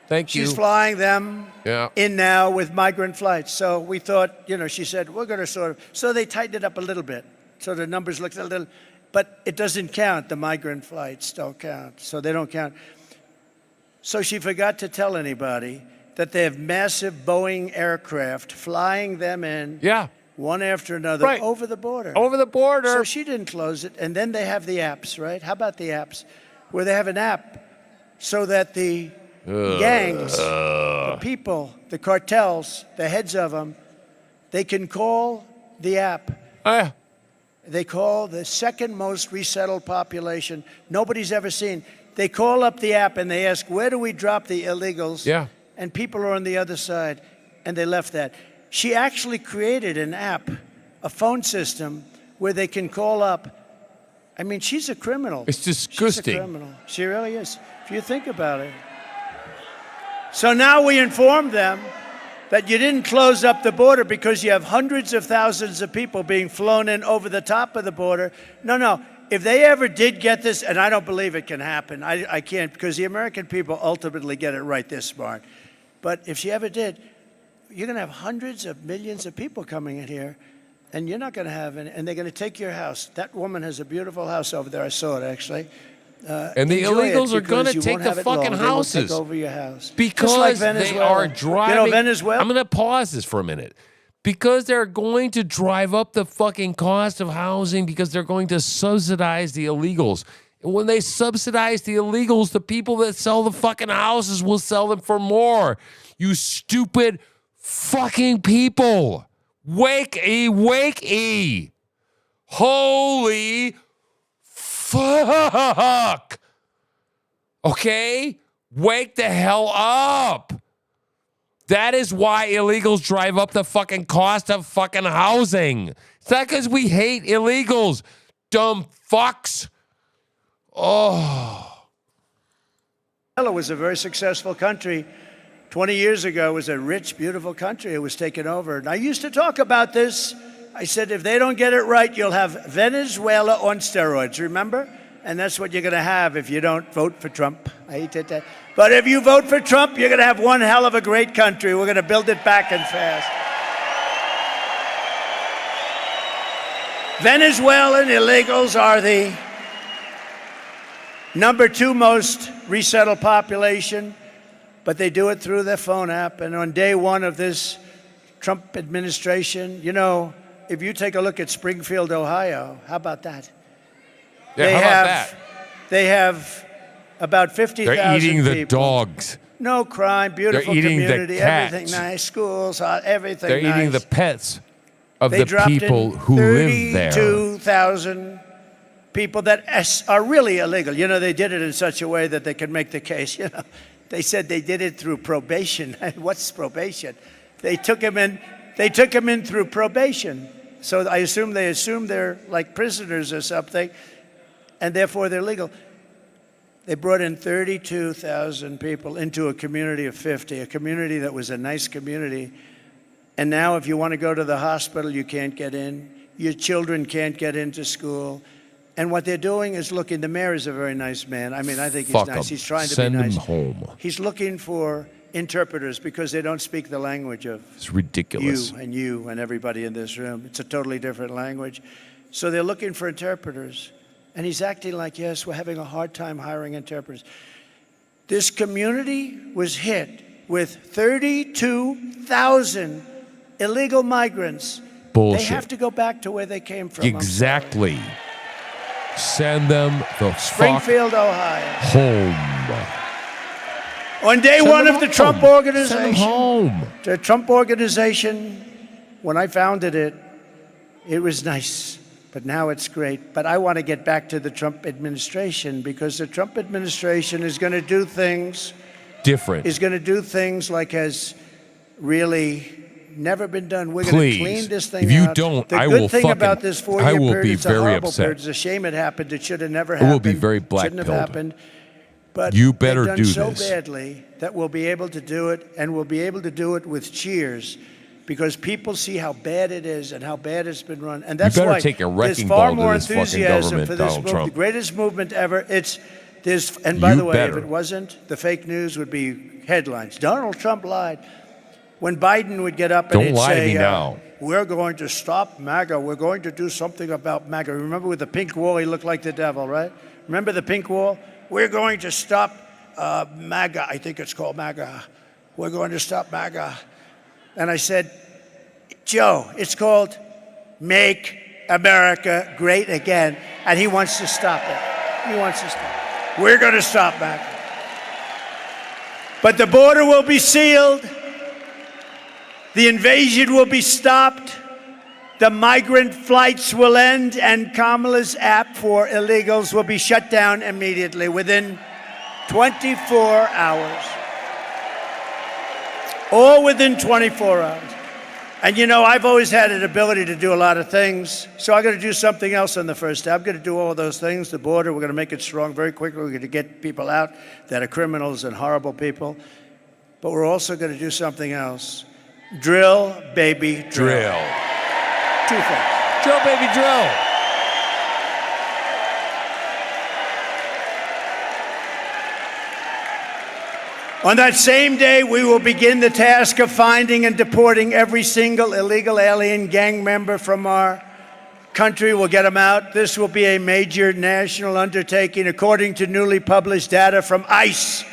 Thank you. She's flying them Yeah. in now with migrant flights. So we thought, she said, we're going to so they tightened it up a little bit. So the numbers looked a little, but it doesn't count. The migrant flights don't count. So they don't count. So she forgot to tell anybody that they have massive Boeing aircraft flying them in. Yeah. One after another Right. over the border. Over the border. So she didn't close it. And then they have the apps, right? How about the apps? Where they have an app so that the gangs, the people, the cartels, the heads of them, they can call the app. They call the second most resettled population nobody's ever seen. They call up the app and they ask, where do we drop the illegals? Yeah. And people are on the other side. And they left that. She actually created an app, a phone system, where they can call up. I mean, she's a criminal. It's disgusting. She's a criminal. She really is, if you think about it. So now we inform them that you didn't close up the border because you have hundreds of thousands of people being flown in over the top of the border. No. If they ever did get this, and I don't believe it can happen, I can't, because the American people ultimately get it right, they're smart. But if she ever did, you're going to have hundreds of millions of people coming in here, and you're not going to have any, and they're going to take your house. That woman has a beautiful house over there. I saw it, actually. And the Enjoy illegals it are going because to you take won't the have it fucking long. They will houses. take over your house. Because Just like they Venezuela. are driving. Venezuela? I'm going to pause this for a minute. Because they're going to drive up the fucking cost of housing because they're going to subsidize the illegals. And when they subsidize the illegals, the people that sell the fucking houses will sell them for more. You stupid fucking people. Wakey. Holy fuck. Okay? Wake the hell up. That is why illegals drive up the fucking cost of fucking housing. It's not because we hate illegals. Dumb fucks. Oh. Venezuela was a very successful country. 20 years ago, it was a rich, beautiful country. It was taken over. And I used to talk about this. I said, if they don't get it right, you'll have Venezuela on steroids, remember? And that's what you're going to have if you don't vote for Trump. I hate that. But if you vote for Trump, you're going to have one hell of a great country. We're going to build it back and fast. Venezuelan illegals are the number 2 most resettled population, but they do it through their phone app. And on day 1 of this Trump administration, you know, if you take a look at Springfield, Ohio, how about that? Yeah, They have about 50,000 people. They're eating the dogs. No crime, beautiful They're eating community, the cats. everything nice, schools, everything They're nice. eating the pets of They the dropped people in who live there. 32,000 people that are really illegal. You know, they did it in such a way that they could make the case. You know, they said they did it through probation. What's probation? They took him in. They took him in through probation. So I assume they assume they're like prisoners or something, and therefore they're legal. They brought in 32,000 people into a community of 50, a community that was a nice community. And now if you want to go to the hospital, you can't get in. Your children can't get into school. And what they're doing is looking, the mayor is a very nice man. I mean, I think he's Fuck nice. him. He's trying to Send be nice. him home. He's looking for interpreters because they don't speak the language of It's ridiculous. you and everybody in this room. It's a totally different language. So they're looking for interpreters. And he's acting like, yes, we're having a hard time hiring interpreters. This community was hit with 32,000 illegal migrants. Bullshit. They have to go back to where they came from. Exactly. Send them the Springfield, fuck Ohio. home. On day Send 1 them of the home. Trump organization. Send them home. The Trump organization, when I founded it, it was nice. But now it's great. But I want to get back to the Trump administration because the Trump administration is going to do things different. Is going to do things like has really never been done. We're going to clean this thing out. If you don't, the I good will thing fucking. about this 4-year I will period, be it's a very horrible upset. period. It's a shame it happened. It should have never I happened. will be very Shouldn't have black-pilled. happened. But You better they've done do so this. badly that we'll be able to do it, and we'll be able to do it with cheers. Because people see how bad it is and how bad it's been run. And that's better why take a there's wrecking far ball to more this fucking enthusiasm government, for this Donald movement, Trump. the greatest movement ever. And by You the way, better. if it wasn't, the fake news would be headlines. Donald Trump lied. When Biden would get up and Don't he'd lie to say, me now. we're going to stop MAGA. We're going to do something about MAGA. Remember with the pink wall, he looked like the devil, right? Remember the pink wall? We're going to stop MAGA. I think it's called MAGA. We're going to stop MAGA. And I said, Joe, it's called Make America Great Again. And he wants to stop it. He wants to stop it. We're going to stop MAGA. But the border will be sealed. The invasion will be stopped. The migrant flights will end. And Kamala's app for illegals will be shut down immediately within 24 hours. All within 24 hours. And you know, I've always had an ability to do a lot of things, so I'm going to do something else on the first day. I'm going to do all of those things. The border, we're going to make it strong very quickly. We're going to get people out that are criminals and horrible people. But we're also going to do something else. Drill, baby, drill. Two things. Drill, baby, drill. On that same day, we will begin the task of finding and deporting every single illegal alien gang member from our country. We'll get them out. This will be a major national undertaking, according to newly published data from ICE,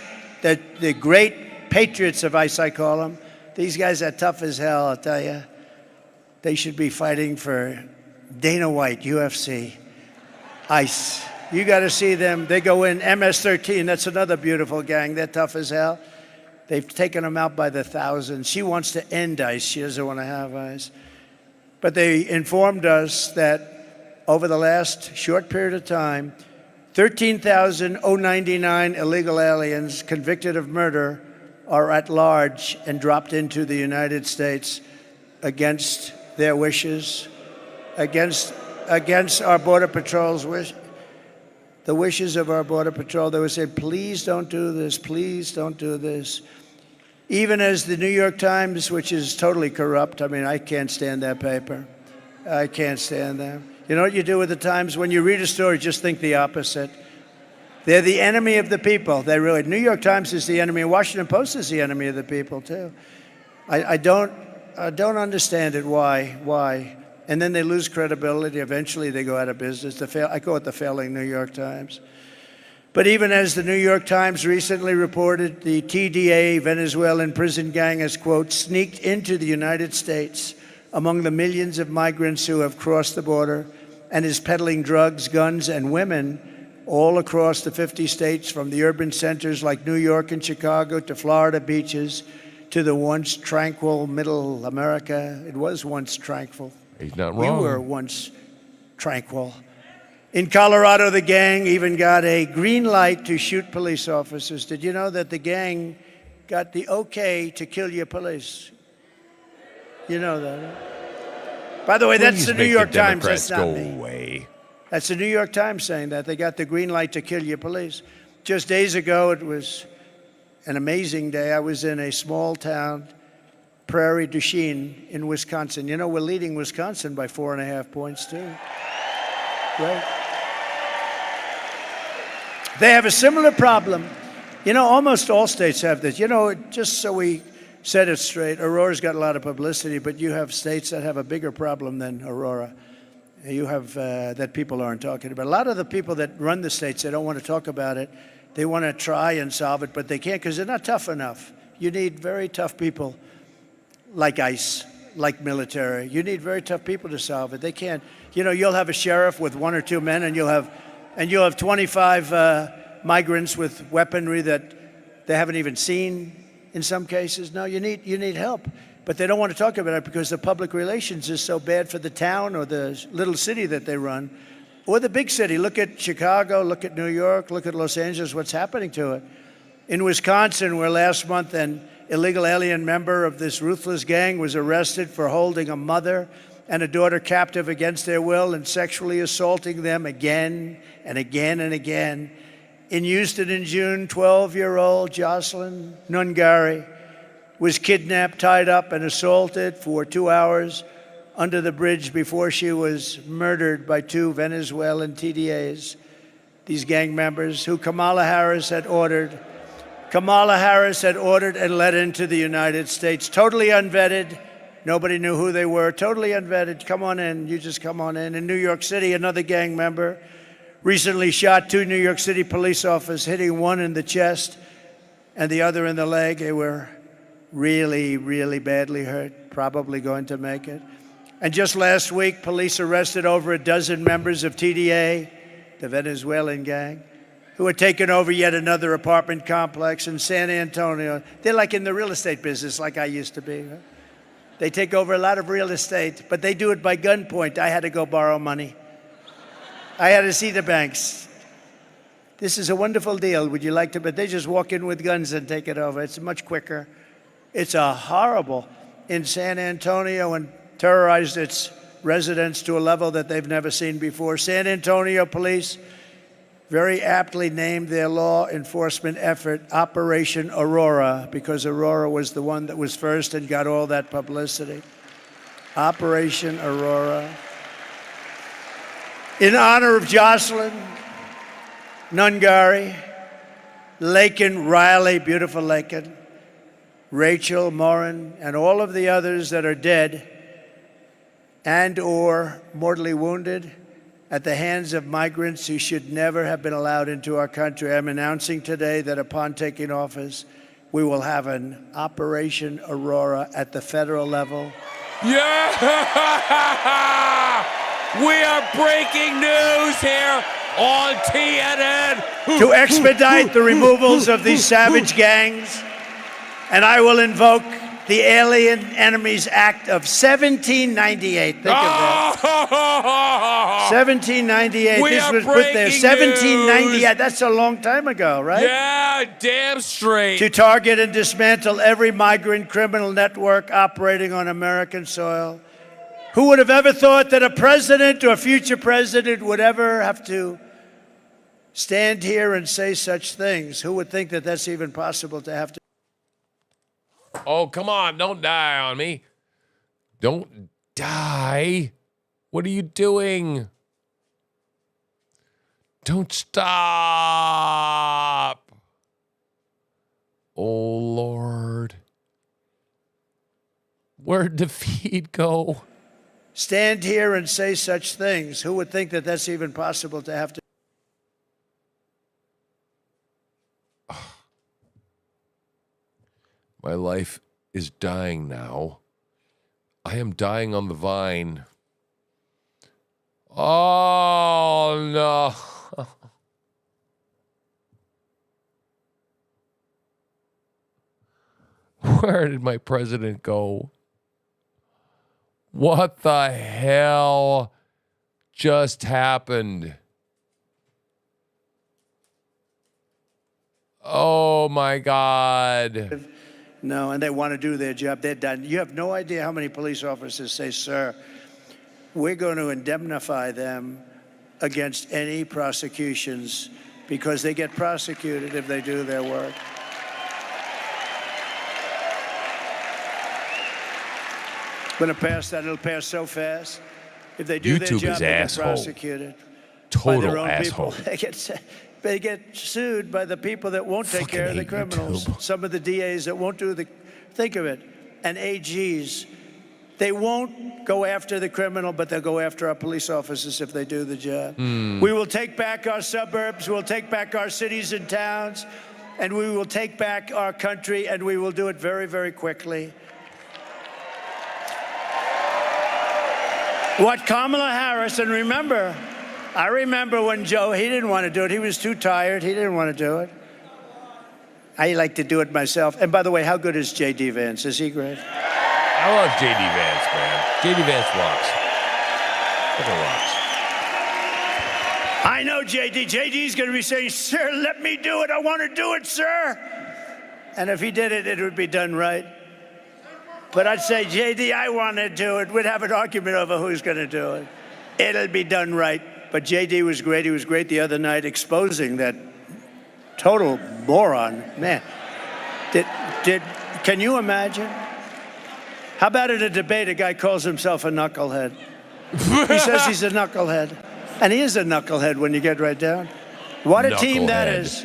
the great patriots of ICE, I call them. These guys are tough as hell, I'll tell you. They should be fighting for Dana White, UFC, ICE. You got to see them. They go in MS-13. That's another beautiful gang. They're tough as hell. They've taken them out by the thousands. She wants to end ICE. She doesn't want to have ICE. But they informed us that over the last short period of time, 13,099 illegal aliens convicted of murder are at large and dropped into the United States against their wishes, against our Border Patrol's wish, the wishes of our Border Patrol. They would say, please don't do this, please don't do this. Even as the New York Times, which is totally corrupt, I mean, I can't stand that paper. I can't stand them. You know what you do with the Times? When you read a story, just think the opposite. They're the enemy of the people. They really. New York Times is the enemy. Washington Post is the enemy of the people too. I don't understand it. Why? And then they lose credibility. Eventually, they go out of business. I call it the failing New York Times. But even as the New York Times recently reported, the TDA Venezuelan prison gang has, quote, sneaked into the United States among the millions of migrants who have crossed the border and is peddling drugs, guns, and women all across the 50 states, from the urban centers like New York and Chicago to Florida beaches to the once tranquil middle America. It was once tranquil. He's not wrong. We were once tranquil. In Colorado, the gang even got a green light to shoot police officers. Did you know that the gang got the okay to kill your police? You know that, huh? By the way, that's Please the New make York the Times. Democrats That's not go me. away. That's the New York Times saying that. They got the green light to kill your police. Just days ago, it was an amazing day. I was in a small town, Prairie du Chien, in Wisconsin. You know, we're leading Wisconsin by 4.5 points, too. Right? They have a similar problem. You know, almost all states have this. You know, just so we set it straight, Aurora's got a lot of publicity, but you have states that have a bigger problem than Aurora. You have that people aren't talking about. A lot of the people that run the states, they don't want to talk about it. They want to try and solve it, but they can't because they're not tough enough. You need very tough people like ICE, like military. You need very tough people to solve it. They can't. You know, you'll have a sheriff with 1 or 2 men, and you'll have 25 migrants with weaponry that they haven't even seen in some cases. No, you need help. But they don't want to talk about it because the public relations is so bad for the town or the little city that they run, or the big city. Look at Chicago, look at New York, look at Los Angeles, what's happening to it. In Wisconsin, where last month an illegal alien member of this ruthless gang was arrested for holding a mother and a daughter captive against their will and sexually assaulting them again and again and again. In Houston in June, 12-year-old Jocelyn Nungari was kidnapped, tied up, and assaulted for 2 hours under the bridge before she was murdered by 2 Venezuelan TDAs, these gang members who Kamala Harris had ordered and let into the United States. Totally unvetted. Nobody knew who they were. Totally unvetted. Come on in. You just come on in. In New York City, another gang member recently shot 2 New York City police officers, hitting one in the chest and the other in the leg. They were really, really badly hurt, probably going to make it. And just last week, police arrested over a dozen members of TDA, the Venezuelan gang, who had taken over yet another apartment complex in San Antonio. They're like in the real estate business, like I used to be. Huh? They take over a lot of real estate, but they do it by gunpoint. I had to go borrow money. I had to see the banks. This is a wonderful deal. Would you like to? But they just walk in with guns and take it over. It's much quicker. It's a horrible in San Antonio and terrorized its residents to a level that they've never seen before. San Antonio police very aptly named their law enforcement effort Operation Aurora, because Aurora was the one that was first and got all that publicity. Operation Aurora. In honor of Jocelyn Nungari, Laken Riley, beautiful Laken, Rachel Morin, and all of the others that are dead and or mortally wounded at the hands of migrants who should never have been allowed into our country. I'm announcing today that upon taking office, we will have an Operation Aurora at the federal level. Yeah! We are breaking news here on TNN. To expedite the removals of these savage gangs And I will invoke the Alien Enemies Act of 1798. Think of that. 1798. We This are was put there. breaking 1798. news. That's a long time ago, right? Yeah, damn straight. To target and dismantle every migrant criminal network operating on American soil. Who would have ever thought that a president or future president would ever have to stand here and say such things? Who would think that that's even possible to have to? Oh, come on. Don't die on me. Don't die. What are you doing? Don't stop. Oh, Lord. Where'd the feed go? Stand here and say such things. Who would think that that's even possible to have to? My life is dying now. I am dying on the vine. Oh, no. Where did my president go? What the hell just happened? Oh, my God. No, and they want to do their job. They're done. You have no idea how many police officers say, sir, we're going to indemnify them against any prosecutions because they get prosecuted if they do their work. Going to pass that. It'll pass so fast. If they do YouTube their job, is they get asshole. prosecuted. Total by their own asshole. People. They get sued by the people that won't take care of the criminals. YouTube. Some of the DAs that won't do the, think of it, and AGs. They won't go after the criminal, but they'll go after our police officers if they do the job. We will take back our suburbs, we'll take back our cities and towns, and we will take back our country, and we will do it very, very quickly. What Kamala Harris, and remember, I remember when Joe, he didn't want to do it. He was too tired. He didn't want to do it. I like to do it myself. And by the way, how good is J.D. Vance? Is he great? I love J.D. Vance, man. J.D. Vance rocks. Fucking rocks. I know J.D. J.D.'s going to be saying, sir, let me do it. I want to do it, sir. And if he did it, it would be done right. But I'd say, J.D., I want to do it. We'd have an argument over who's going to do it. It'll be done right. But J.D. was great. He was great the other night exposing that total moron. Man, can you imagine? How about in a debate, a guy calls himself a knucklehead? He says he's a knucklehead. And he is a knucklehead when you get right down. What a team that is.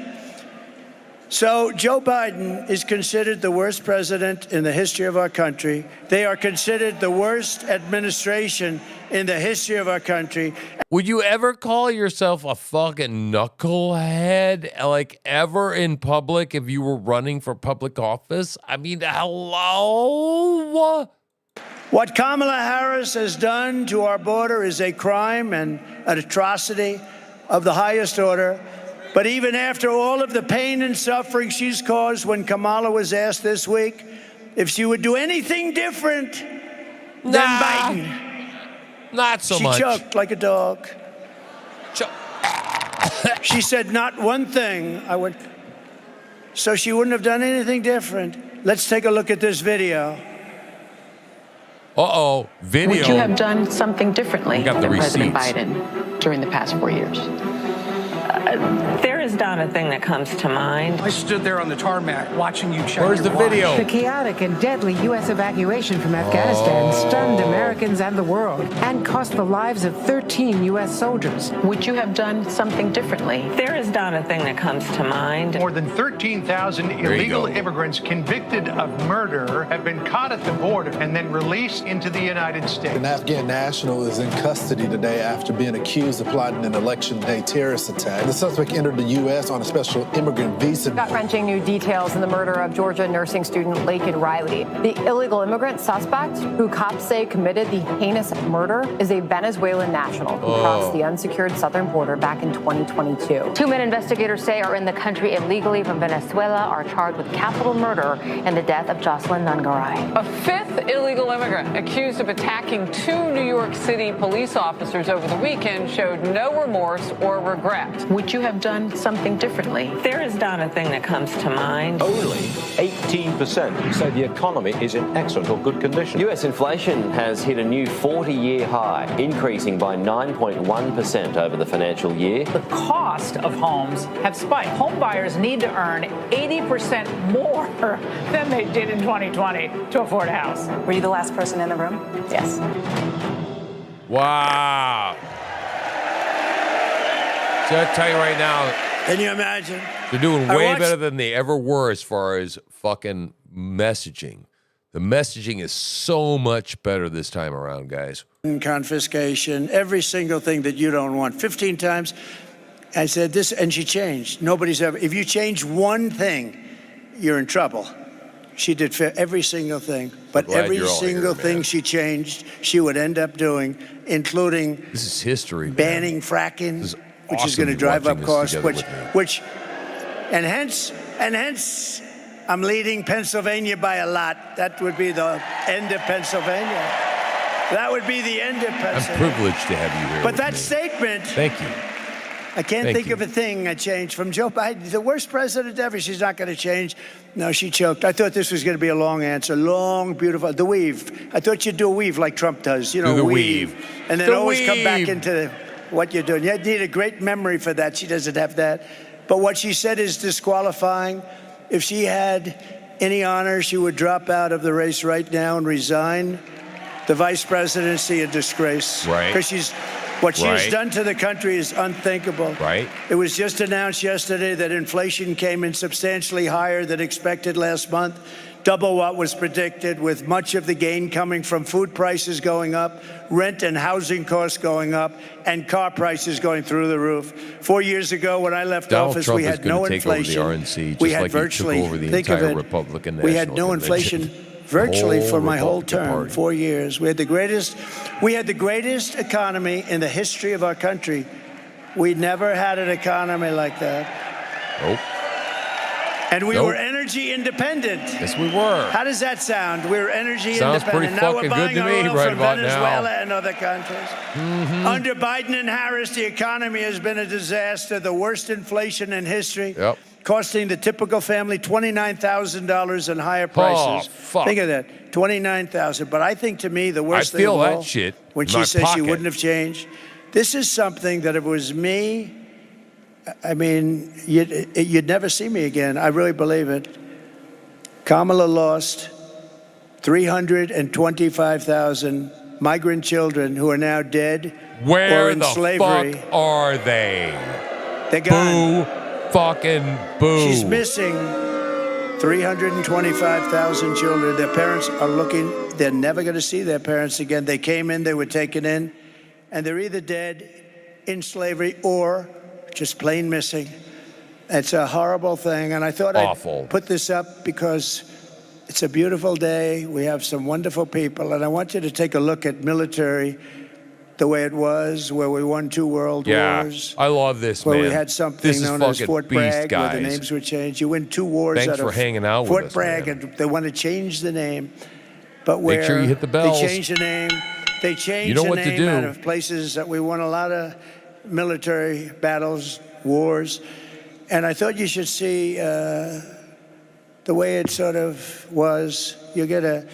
So Joe Biden is considered the worst president in the history of our country. They are considered the worst administration in the history of our country. Would you ever call yourself a fucking knucklehead, like ever in public if you were running for public office? I mean, hello? What Kamala Harris has done to our border is a crime and an atrocity of the highest order. But even after all of the pain and suffering she's caused, when Kamala was asked this week if she would do anything different than Biden, not so much. She choked like a dog. She said, not one thing. So she wouldn't have done anything different. Let's take a look at this video. Uh-oh, video. Would you have done something differently than President Biden during the past 4 years? There is not a thing that comes to mind. I stood there on the tarmac watching you check Where's your the watch. video? The chaotic and deadly U.S. evacuation from Afghanistan stunned Americans and the world and cost the lives of 13 U.S. soldiers. Would you have done something differently? There is not a thing that comes to mind. More than 13,000 illegal immigrants convicted of murder have been caught at the border and then released into the United States. An Afghan national is in custody today after being accused of plotting an election day terrorist attack. The suspect entered the U.S. on a special immigrant visa. Gut-wrenching new details in the murder of Georgia nursing student Laken Riley. The illegal immigrant suspect, who cops say committed the heinous murder, is a Venezuelan national who crossed the unsecured southern border back in 2022. Two men investigators say are in the country illegally from Venezuela are charged with capital murder and the death of Jocelyn Nungaray. A fifth illegal immigrant accused of attacking two New York City police officers over the weekend showed no remorse or regret. Would you have done something differently? There is not a thing that comes to mind. Only 18% say the economy is in excellent or good condition. US inflation has hit a new 40-year high, increasing by 9.1% over the financial year. The cost of homes have spiked. Home buyers need to earn 80% more than they did in 2020 to afford a house. Were you the last person in the room? Yes. Wow. So I tell you right now, can you imagine? They're doing way better than they ever were as far as fucking messaging. The messaging is so much better this time around, guys. Confiscation, every single thing that you don't want. 15 times I said this, and she changed. Nobody's ever, if you change one thing, you're in trouble. She did every single thing, but every single thing she changed, she would end up doing, including this is history, banning fracking, which is going to drive up costs, and hence, I'm leading Pennsylvania by a lot. That would be the end of Pennsylvania. That would be the end of Pennsylvania. I'm privileged to have you here. But that statement. Thank you. I can't think of a thing I changed from Joe Biden, the worst president ever. She's not going to change. No, she choked. I thought this was going to be a long answer. Long, beautiful. The weave. I thought you'd do a weave like Trump does. You know, do the weave. And then always come back into what you're doing. You need a great memory for that. She doesn't have that. But what she said is disqualifying. If she had any honor, she would drop out of the race right now and resign the vice presidency, a disgrace. Right. Because what she has done to the country is unthinkable. Right. It was just announced yesterday that inflation came in substantially higher than expected last month, double what was predicted, with much of the gain coming from food prices going up, rent and housing costs going up, and car prices going through the roof. 4 years ago, when I left office, Trump we had no inflation. Over the RNC, just we had like virtually, he took over the think of entire it, Republican we had National no Convention. inflation virtually for my whole Republican term, Party. 4 years. We had the greatest economy in the history of our country. We never had an economy like that. Nope. And we were energy independent. Yes, we were. How does that sound? We were energy Sounds independent. pretty Now we're fucking buying good to our me oil right from about Venezuela now. and other countries. Mm-hmm. Under Biden and Harris, the economy has been a disaster, the worst inflation in history. Yep. Costing the typical family $29,000 in higher prices. fuck. Think of that, $29,000. But I think, to me, the worst thing feel of that all, shit when in she my says she pocket. wouldn't have changed, this is something that if it was me, I mean, you'd never see me again. I really believe it. Kamala lost 325,000 migrant children who are now dead or Where in the slavery. fuck are they? They're gone. Boo. Fucking boo. She's missing 325,000 children. Their parents are looking. They're never going to see their parents again. They came in, they were taken in, and they're either dead in slavery or just plain missing. It's a horrible thing, and I thought I'd put this up because it's a beautiful day. We have some wonderful people, and I want you to take a look at military the way it was, where we won 2 world wars. I love this, where man. we had something This is known as fucking Fort beast, Bragg, where the guys. names were changed. You win 2 wars Thanks out for of hanging out with Fort us, Bragg, man. and they want to change the name. But Make sure you hit the bells. They changed the name. They changed You know the what to name do. out of places that we won a lot of military battles, wars. And I thought you should see the way it sort of was. You get a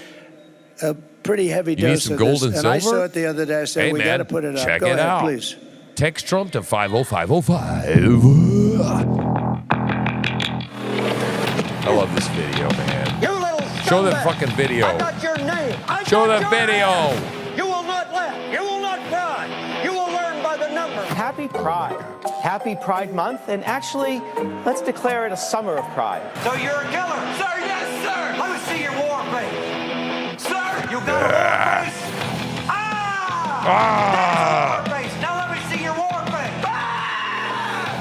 pretty heavy You need dose some of gold this. and And I silver? saw it the other day. I said, Hey, we man, got to put it up. check Go it ahead, out. please. Text Trump to 50505. I love this video, man. You little Show the scumbag. fucking video. I got your name. Show the video. You will not laugh. You will not cry. You will learn by the number. Happy Pride. Happy Pride Month, and actually, let's declare it a summer of pride. So you're a killer. Sir, yes, sir. Let me see your war face. Sir, you got a war face? That's a war face. Now let me see your war face.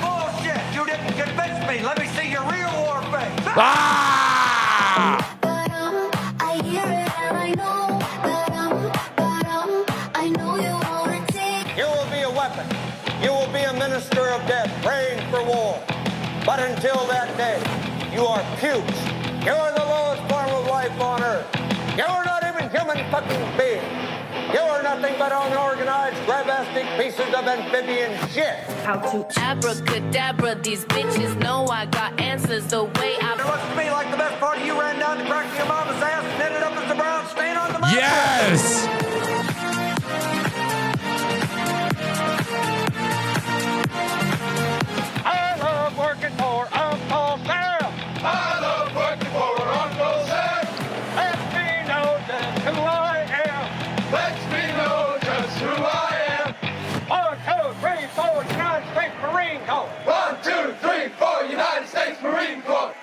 Bullshit. You didn't Ah! You will be a weapon. You will be a minister of death, praying for war. But until that day, you are pukes. You are the lowest form of life on earth. You are not even human fucking beings. You are nothing but unorganized, grabastic pieces of amphibian shit. How to abracadabra, these bitches know I got answers the way I... It looks to me like the best part of you ran down the crack of your mama's ass and ended up as the brown stain on the mattress. Yes! I love working for Uncle Sam. I love working for Uncle Sam. Lets me know just who I am. Lets me know just who I am. 1, 2, 3, 4, United States Marine Corps. 1, 2, 3, 4, United States Marine Corps.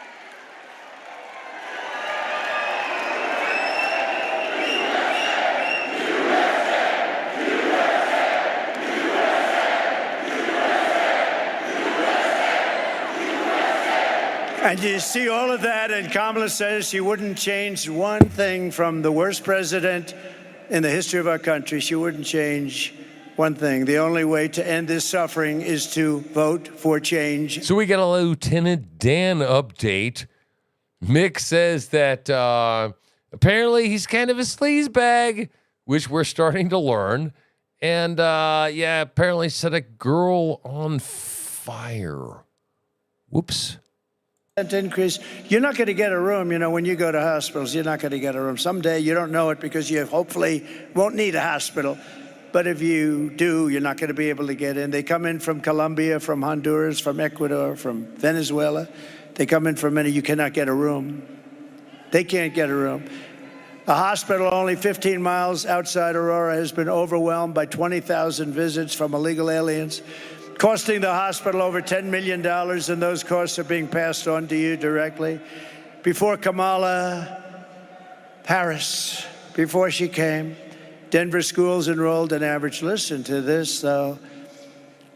And you see all of that, and Kamala says she wouldn't change one thing from the worst president in the history of our country. She wouldn't change one thing. The only way to end this suffering is to vote for change. So we got a Lieutenant Dan update. Mick says that apparently he's kind of a sleazebag, which we're starting to learn. And yeah, apparently set a girl on fire. Whoops. Increase. You're not going to get a room, you know, when you go to hospitals, you're not going to get a room. Someday you don't know it because you hopefully won't need a hospital. But if you do, you're not going to be able to get in. They come in from Colombia, from Honduras, from Ecuador, from Venezuela. They come in from many. You cannot get a room. They can't get a room. A hospital only 15 miles outside Aurora has been overwhelmed by 20,000 visits from illegal aliens, costing the hospital over $10 million, and those costs are being passed on to you directly. Before Kamala Harris, before she came, Denver schools enrolled an average, listen to this though,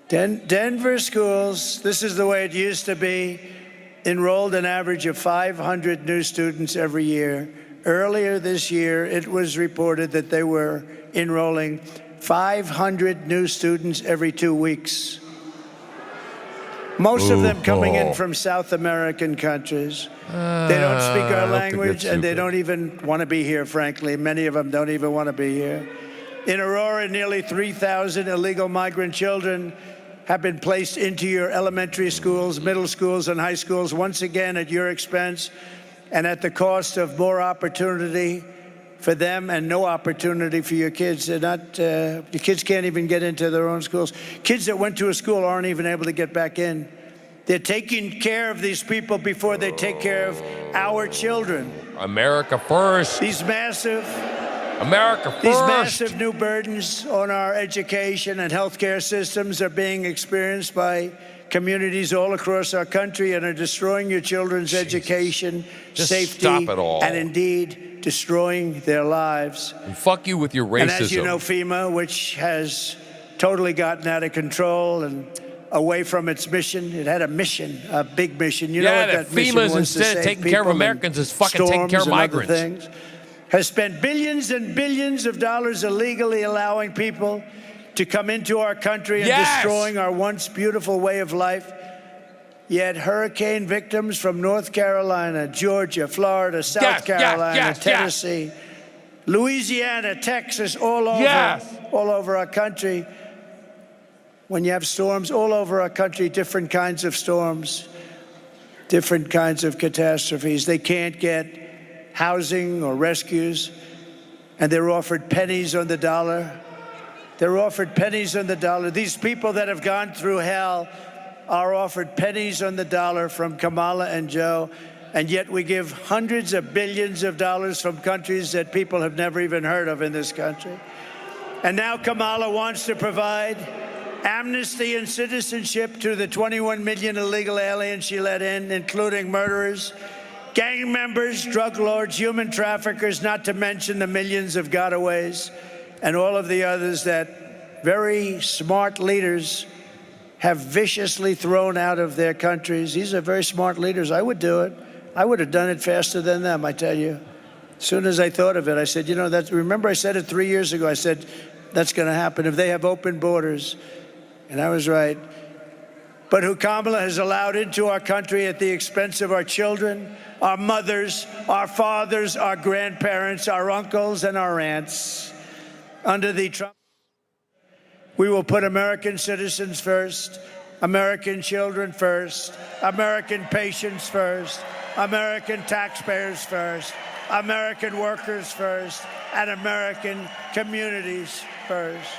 Denver schools, this is the way it used to be, enrolled an average of 500 new students every year. Earlier this year, it was reported that they were enrolling 500 new students every 2 weeks. Most of them coming in from South American countries. They don't speak our language, and they don't even want to be here, frankly. Many of them don't even want to be here. In Aurora, nearly 3,000 illegal migrant children have been placed into your elementary schools, middle schools, and high schools, once again at your expense and at the cost of more opportunity for them and no opportunity for your kids. They're not, your kids can't even get into their own schools. Kids that went to a school aren't even able to get back in. They're taking care of these people before they take care of our children. America first. These massive new burdens on our education and healthcare systems are being experienced by communities all across our country and are destroying your children's education, safety, and indeed destroying their lives. And fuck you with your racism. And as you know, FEMA, which has totally gotten out of control and away from its mission. It had a mission, a big mission. You know what that mission was? Instead of taking care of Americans is fucking taking care of migrants. Things. Has spent billions and billions of dollars illegally allowing people to come into our country and destroying our once beautiful way of life. Yet hurricane victims from North Carolina, Georgia, Florida, South Carolina, Tennessee, Louisiana, Texas, all over our country. When you have storms all over our country, different kinds of storms, different kinds of catastrophes, they can't get housing or rescues, and they're offered pennies on the dollar. They're offered pennies on the dollar. These people that have gone through hell are offered pennies on the dollar from Kamala and Joe, and yet we give hundreds of billions of dollars from countries that people have never even heard of in this country. And now Kamala wants to provide amnesty and citizenship to the 21 million illegal aliens she let in, including murderers, gang members, drug lords, human traffickers, not to mention the millions of gotaways and all of the others that very smart leaders have viciously thrown out of their countries. These are very smart leaders. I would do it. I would have done it faster than them, I tell you. As soon as I thought of it, I said, remember I said it 3 years ago. I said, that's going to happen if they have open borders. And I was right. But who Kamala has allowed into our country at the expense of our children, our mothers, our fathers, our grandparents, our uncles, and our aunts. Under the Trump, we will put American citizens first, American children first, American patients first, American taxpayers first, American workers first, and American communities first.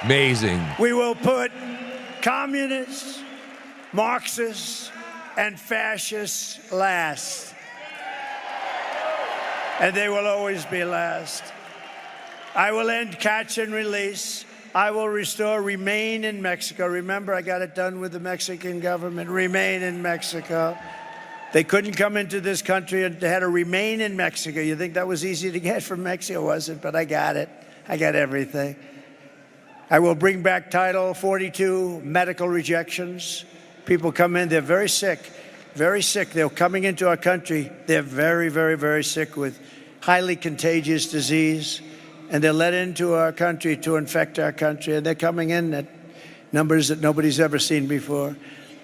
Amazing. We will put communists, Marxists, and fascists last. And they will always be last. I will end catch and release. I will restore remain in Mexico. Remember, I got it done with the Mexican government. Remain in Mexico. They couldn't come into this country and they had to remain in Mexico. You think that was easy to get from Mexico? It wasn't, but I got it. I got everything. I will bring back Title 42 medical rejections. People come in, they're very sick, very sick. They're coming into our country. They're very, very, very sick with highly contagious disease. And they're let into our country to infect our country. And they're coming in at numbers that nobody's ever seen before.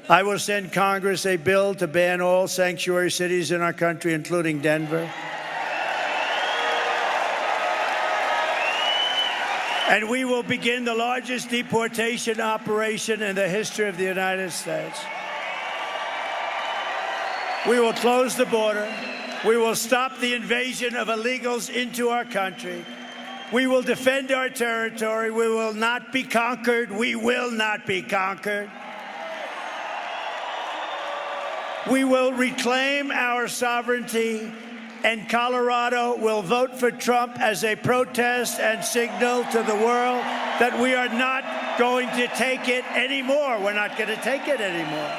I will send Congress a bill to ban all sanctuary cities in our country, including Denver. And we will begin the largest deportation operation in the history of the United States. We will close the border. We will stop the invasion of illegals into our country. We will defend our territory. We will not be conquered. We will not be conquered. We will reclaim our sovereignty, and Colorado will vote for Trump as a protest and signal to the world that we are not going to take it anymore. We're not going to take it anymore.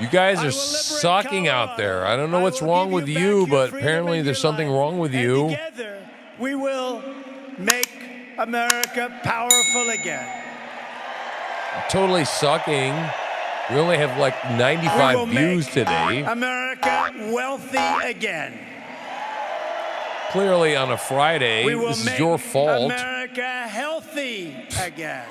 You guys are sucking out there. I don't know what's wrong with you, but apparently there's something wrong with you. Together, we will make America powerful again. Totally sucking. We only have like 95 views today. America wealthy again. Clearly on a Friday, this is your fault. America healthy again.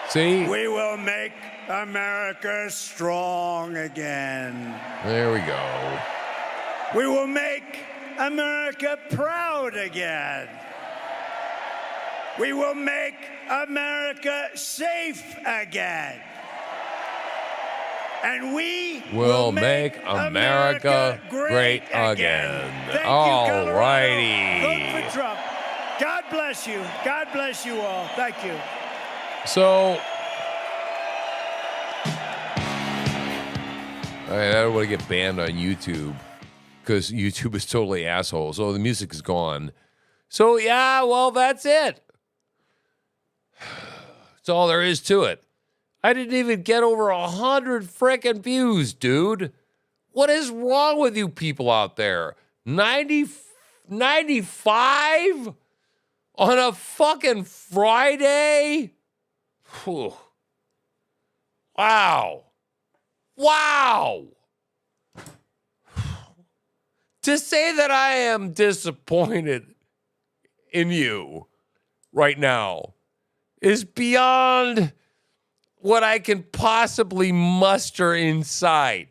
See? We will make America strong again. There we go. We will make America proud again. We will make America safe again. And we will make America great again. All righty. Vote for Trump. God bless you. God bless you all. Thank you. So, I don't want to get banned on YouTube because YouTube is totally assholes. So the music is gone. So, yeah, well, that's it. That's all there is to it. I didn't even get over 100 frickin' views, dude. What is wrong with you people out there? 95 on a fucking Friday? Whew. Wow. Wow. To say that I am disappointed in you right now is beyond what I can possibly muster inside.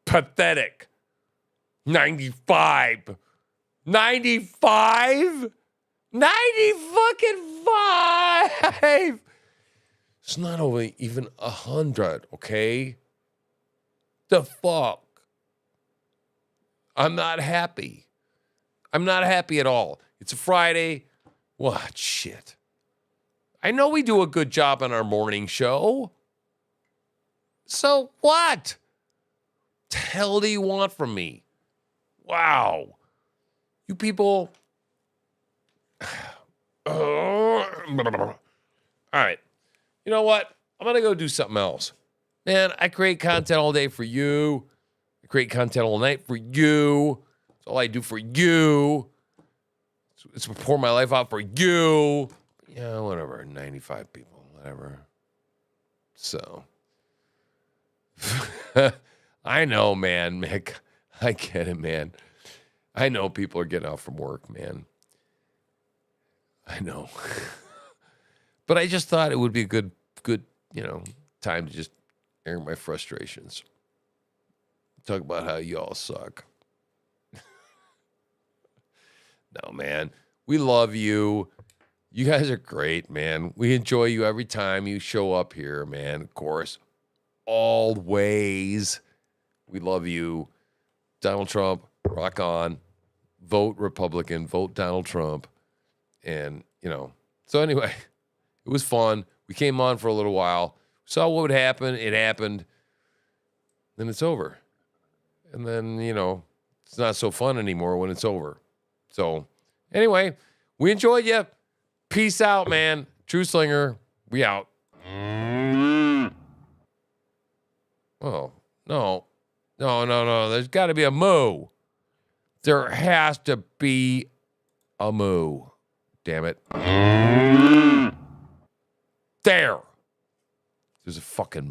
Pathetic. 95. 95? 90 fucking 5. It's not only even 100, okay? The fuck? I'm not happy. I'm not happy at all. It's a Friday. What shit? I know we do a good job on our morning show. So what? The hell do you want from me? Wow. You people. All right. You know what? I'm going to go do something else. Man, I create content all day for you. I create content all night for you. That's all I do for you. It's pour my life out for you. Yeah, whatever. 95 people, whatever. So, I know, man, Mick. I get it, man. I know people are getting out from work, man. I know. But I just thought it would be a good, time to just air my frustrations. Talk about how you all suck. No, man. We love you. You guys are great, man. We enjoy you every time you show up here, man. Of course, always. We love you. Donald Trump, rock on. Vote Republican. Vote Donald Trump. And, so anyway, it was fun. We came on for a little while. Saw what would happen. It happened. Then it's over. And then, it's not so fun anymore when it's over. So, anyway, we enjoyed you. Peace out, man. True Slinger, we out. Oh, no. No. There's got to be a moo. There has to be a moo. Damn it. There. There's a fucking moo.